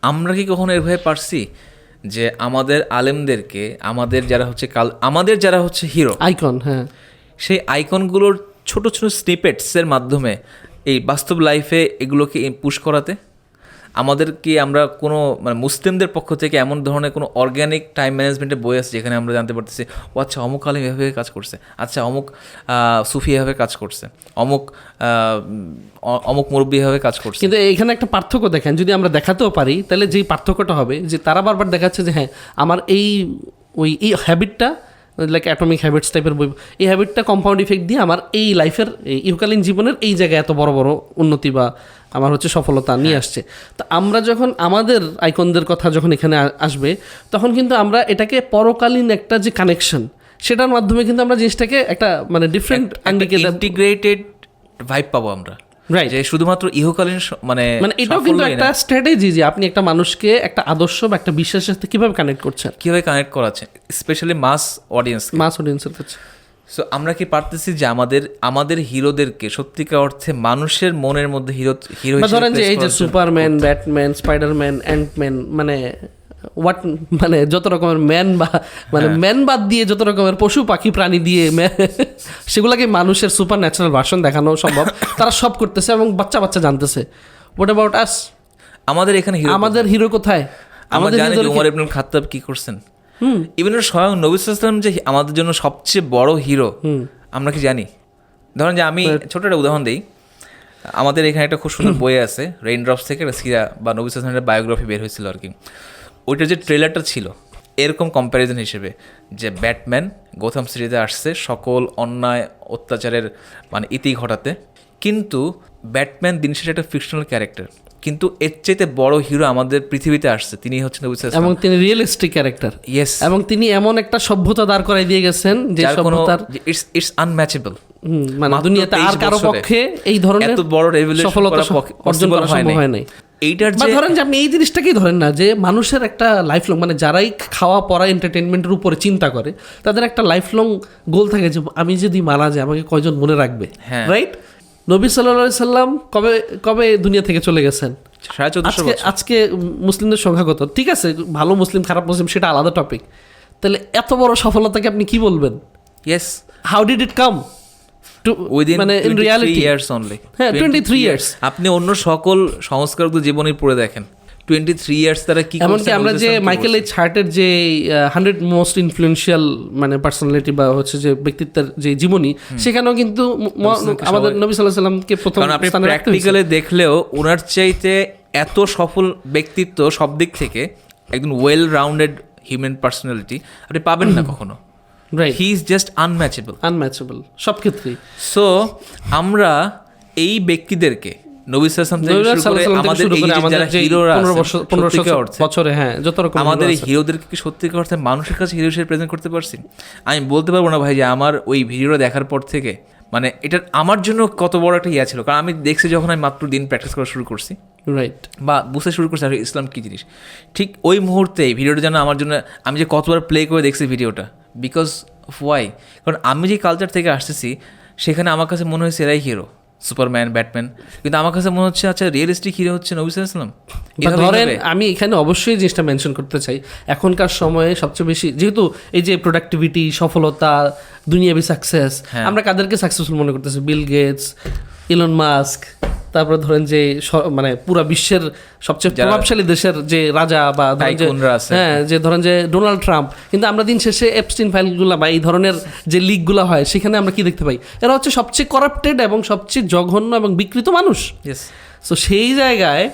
আমরা কি কখনো এভাবে পারছি যে আমাদের আলেমদেরকে, আমাদের যারা হচ্ছে হিরো আইকন, হ্যাঁ, সেই আইকনগুলোর ছোট ছোট স্নিপেটসের মাধ্যমে এই বাস্তব লাইফে এগুলোকে পুশ করাতে? আমাদের কি আমরা কোনো মানে মুসলিমদের পক্ষ থেকে এমন ধরনের কোনো অর্গ্যানিক টাইম ম্যানেজমেন্টের বই আছে যেখানে আমরা জানতে পারতেছি ও আচ্ছা অমুক আলিম এভাবে কাজ করছে, আচ্ছা অমুক সুফি এভাবে কাজ করছে, অমুক অমুক মুরব্বী এভাবে কাজ করছে? কিন্তু এখানে একটা পার্থক্য দেখেন, যদি আমরা দেখাতেও পারি তাহলে যেই পার্থক্যটা হবে যে তারা বারবার দেখাচ্ছে যে হ্যাঁ আমার এই হ্যাবিটটা লাইক অ্যাটমিক হ্যাবিটস টাইপের বই, এই হ্যাবিটটা কম্পাউন্ড ইফেক্ট দিয়ে আমার এই লাইফের ইহকালীন জীবনের এই জায়গায় এত বড় বড় উন্নতি বা আমার হচ্ছে সফলতা নিয়ে আসছে। তো আমরা যখন আমাদের আইকনদের কথা যখন এখানে আসবে তখন কিন্তু আমরা এটাকে পরকালীন একটা যে কানেকশন সেটার মাধ্যমে কিন্তু আমরা জিনিসটাকে একটা মানে ডিফারেন্ট ইন্টিগ্রেটেড ভাইব পাবো আমরা, রাইট? যে শুধুমাত্র ইহকালীন মানে এটাও কিন্তু একটা স্ট্র্যাটেজি যে আপনি একটা মানুষকে একটা আদর্শ বা একটা বিশ্বাসের সাথে কিভাবে কানেক্ট করছেন, কিভাবে কানেক্ট করাচ্ছেন, স্পেশালি মাস অডিয়েন্সের কাছে। সো আমরা কি পারতেছি যে আমাদের হিরোদেরকে সত্যিকার অর্থে মানুষের মনের মধ্যে হিরো ধরেন যে এই যে সুপারম্যান, ব্যাটম্যান, স্পাইডারম্যান, অ্যান্টম্যান, মানে মানে যত রকমের ম্যান বা মানে ম্যান বাদ দিয়ে যত রকমের পশু পাখি প্রাণী দিয়ে সেগুলোকে মানুষের সুপার ন্যাচারাল ভার্সন দেখানো সম্ভব, তারা সব করতেছে এবং বাচ্চা বাচ্চা জানতেছে। What about us? আমাদের এখানে আমাদের হিরো কোথায়? আমাদের ওমর ইবনুল খাত্তাব কি করছেন? ইভেন স্বয়ং নবী সাল্লাল্লাহু আলাইহি ওয়াসাল্লাম যে আমাদের জন্য সবচেয়ে বড় হিরো, আমরা কি জানি? ধরেন যে আমি ছোট একটা উদাহরণ দিই, আমাদের এখানে একটা খুব সুন্দর বই আছে রেইনড্রপস থেকে, একটা সিরা বা নবী সাল্লাল্লাহু আলাইহি ওয়াসাল্লামের বায়োগ্রাফি বের হয়েছিল আর কি। ওইটার যে ট্রেলারটা ছিল এরকম কম্প্যারিজন হিসেবে যে ব্যাটম্যান গোথাম সিটিতে আসছে সকল অন্যায় অত্যাচারের মানে ইতি ঘটাতে, কিন্তু ব্যাটম্যান দিন শেষে একটা ফিকশনাল ক্যারেক্টার, কিন্তু এর চাইতে বড় হিরো আমাদের পৃথিবীতে আসছে, তিনি হচ্ছেন নবী সাল্লাল্লাহু আলাইহি এবং ওয়াসাল্লাম। তিনি রিয়েলিস্টিক ক্যারেক্টার, ইয়েস, এবং তিনি এমন একটা সভ্যতা দাঁড় করাই দিয়ে গেছেন যে সভ্যতার ইটস আনম্যাচেবল, মানে দুনিয়াতে আর কারো পক্ষে এই ধরনের এত বড় রেভলিউশন সফলতা অর্জন করা সম্ভব হয় নাই। এইটার যে ধরেন যে আপনি এই জিনিসটাকেই ধরেন না যে মানুষের একটা লাইফ লং, মানে যারাই খাওয়া পড়া এন্টারটেনমেন্টের উপরে চিন্তা করে তাদের একটা লাইফ লং গোল থাকে যে আমি যদি মারা যাই আমাকে কয়জন মনে রাখবে, রাইট? নবী সাল্লাল্লাহু আলাইহি সাল্লাম কবে কবে দুনিয়া থেকে চলে গেছেন? 1450 বছর। আজকে মুসলিমদের সংখ্যা কত? ঠিক আছে, ভালো মুসলিম খারাপ মুসলিম সেটা আলাদা টপিক। তাহলে এত বড় সফলতাকে আপনি কি বলবেন? Yes, how did it come? Within মানে ইন রিয়ালিটি 23 ইয়ার্স অনলি। হ্যাঁ, 23 ইয়ার্স। আপনি অন্য সকল সংস্কারকদের জীবনী পড়ে দেখেন 23 ইয়ার্স তারা কি করছে। এমনকি আমরা যে মাইকেল এইচ হার্টের যে 100 মোস্ট ইনফ্লুয়েন্সিয়াল মানে পার্সোনালিটি বা হচ্ছে যে ব্যক্তিত্বের যে জীবনী, সেখানেও কিন্তু আমাদের নবী সাল্লাল্লাহু আলাইহি সাল্লামকে প্রথম আপনি স্থানে রাখতে হয়েছে। প্র্যাকটিক্যালি দেখলেও ওনার চাইতে এত সফল ব্যক্তিত্ব সব দিক থেকে একদম ওয়েল রাউন্ডেড হিউম্যান পার্সোনালিটি আপনি পাবেন না কখনো। রাইট, হি ইজ জাস্ট আনম্যাচেবল সব ক্ষেত্রেই। সো আমরা এই ব্যক্তিদেরকে নবী সাল্লাল্লাহু আলাইহি ওয়াসাল্লাম থেকে শুরু করে আমাদের এই যে যারা হিরোরা আছে 1500 বছরে, হ্যাঁ, যত রকম আমাদের এই হিরোদেরকে কি সত্যিকার অর্থে মানুষের কাছে হিরো হিসেবে প্রেজেন্ট করতে পারছি? আমি বলতে পারবো না ভাই যে আমার ওই ভিডিওটা দেখার পর থেকে মানে এটা আমার জন্য কত বড় একটা ইয়া ছিল, কারণ আমি দেখছি যখন আমি মাত্র দিন প্র্যাকটিস করা শুরু করছি, রাইট, বা বুঝতে শুরু করছি আর ইসলাম কী জিনিস, ঠিক ওই মুহূর্তে ভিডিওটা যেন আমার জন্য, আমি যে কতবার প্লে করে দেখছি ভিডিওটা, বিকজ অফ ওয়াই, কারণ আমি যে কালচার থেকে আসতেছি সেখানে আমার কাছে মনে হয়েছে এরাই হিরো, সুপারম্যান, ব্যাটম্যান, কিন্তু আমার কাছে মনে হচ্ছে আচ্ছা রিয়েলিস্টিক হিরো হচ্ছে নবী সাল্লাল্লাহু আলাইহি ওয়াসাল্লাম। ধরেন আমি এখানে অবশ্যই জিনিসটা মেনশন করতে চাই, এখনকার সময়ে সবচেয়ে বেশি যেহেতু এই যে প্রোডাক্টিভিটি, সফলতা, দুনিয়াবি সাকসেস, আমরা কাদেরকে সাকসেসফুল মনে করতেছি? বিল গেটস, ইলন মাস্ক, তারপরে ধরেন যে মানে পুরো বিশ্বের সবচেয়ে প্রভাবশালী দেশের যে রাজা বা হ্যাঁ, যে ধরেন যে ডোনাল্ড ট্রাম্প, কিন্তু আমরা দিন শেষে এপস্টিন ফাইলগুলো বা এই ধরনের যে লিকগুলো হয় সেখানে আমরা কি দেখতে পাই? এরা হচ্ছে সবচেয়ে করাপ্টেড এবং সবচেয়ে জঘন্য এবং বিকৃত মানুষ। সো সেই জায়গায়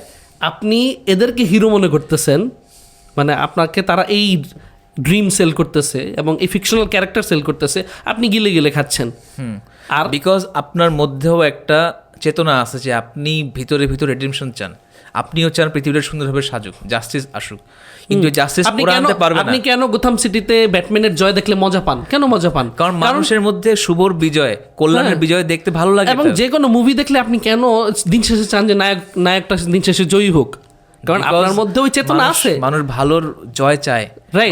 আপনি এদেরকে হিরো মনে করতেছেন, মানে আপনাকে তারা এই ড্রিম সেল করতেছে এবং এই ফিকশনাল ক্যারেক্টার সেল করতেছে, আপনি গিলে গিলে খাচ্ছেন। আর বিকজ আপনার মধ্যেও একটা চেতনা আছে যে আপনি ভিতরে ভিতরে রিডিমশন চান, আপনিও চান পৃথিবীটা সুন্দরভাবে সাজুক, জাস্টিস আসুক, কিন্তু জাস্টিস পুরো আনতে পারবেন না। আপনি কেন গোথাম সিটিতে ব্যাটম্যানের জয় দেখলে মজা পান? কেন মজা পান? কারণ মানুষের মধ্যে শুভর বিজয়, কল্যাণের বিজয় দেখতে ভালো লাগে। এবং যে কোনো মুভি দেখলে আপনি কেন দিন শেষে চান যে নায়কটা দিন শেষে জয়ী হোক? কারণ আপনার মধ্যে ওই চেতনা আছে, মানুষ ভালোর জয় চায়,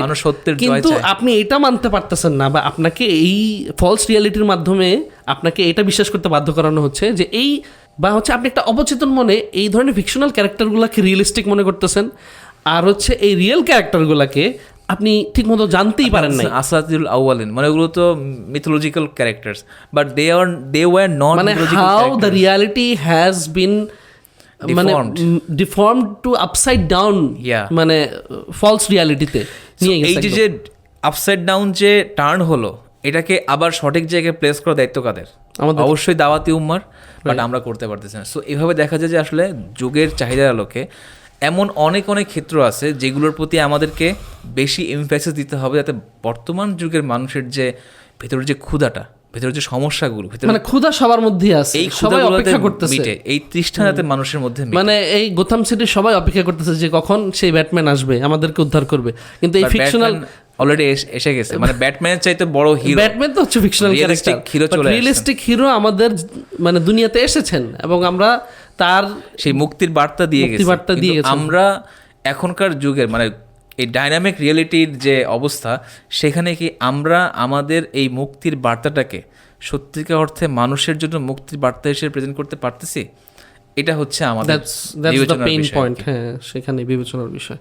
মানুষ সত্যের জয় চায়। কিন্তু আপনি এটা মানতে পারতেছেন না, বা আপনাকে এই ফলস রিয়ালিটির মাধ্যমে আপনাকে এটা বিশ্বাস করতে বাধ্য করানো হচ্ছে যে এই, বা হচ্ছে আপনি একটা অবচেতন মনে এই ধরনের ফিকশনাল ক্যারেক্টারগুলোকে রিয়েলিস্টিক মনে করতেছেন, আর হচ্ছে এই রিয়েল ক্যারেক্টারগুলোকে আপনি ঠিকমতো জানতেই পারেন নাই। আসাতিউল আউয়ালিন মানে ওগুলো তো mythological characters, but they were not মানে mythological how the reality has been মানে deformed to upside down, Yeah. মানে ফলস রিয়ালিটিতে নিয়ে এই গেছে যে আপসাইড ডাউন যে টার্ন হলো, এটাকে আবার সঠিক জায়গায় প্লেস করার দায়িত্ব কাদের? আমাদের। অবশ্যই দাওয়াতি উম্মার, বাট আমরা করতে পারতেছি না। সো এভাবে দেখা যায় যে আসলে যুগের চাহিদার আলোকে এমন অনেক অনেক ক্ষেত্র আছে যেগুলোর প্রতি আমাদেরকে বেশি এমফ্যাসিস দিতে হবে, যাতে বর্তমান যুগের মানুষের যে ভেতরের যে ক্ষুধাটা, ভেতরের যে সমস্যাগুলো, মানে ক্ষুধা সবার মধ্যেই আছে, এই সবাই ক্ষুধাগুলোতে অপেক্ষা করতেছে, মিটে, এই তৃষ্ণা যাতে মানুষের মধ্যে মিটে। মানে এই গোথাম সিটির সবাই অপেক্ষা করতেছে যে কখন সেই ব্যাটম্যান আসবে আমাদেরকে উদ্ধার করবে, কিন্তু এই ফিকশনাল অলরেডি এসে গেছে, মানে ব্যাটম্যানের চাইতে বড় হিরো। ব্যাটম্যান তো হচ্ছে ফিকশনাল Realistic hero চলে আসছেন। রিয়েলিস্টিক হিরো আমাদের মানে দুনিয়াতে এসেছেন এবং আমরা তার সেই মুক্তির বার্তা দিয়ে মুক্তির গেছে। বার্তা দিয়ে কিন্তু গেছেন। আমরা এখনকার যুগের মানে এই ডাইনামিক রিয়েলিটির যে অবস্থা, সেখানে কি আমরা আমাদের এই মুক্তির বার্তাটাকে সত্যিকার অর্থে মানুষের জন্য মুক্তির বার্তা হিসেবে প্রেজেন্ট করতে পারতেছি? এটা হচ্ছে আমাদের দ্যাটস দ্য বিবেচনার পেইন বিষয়। পয়েন্ট। হ্যাঁ, সেখানে বিবেচনার বিষয়।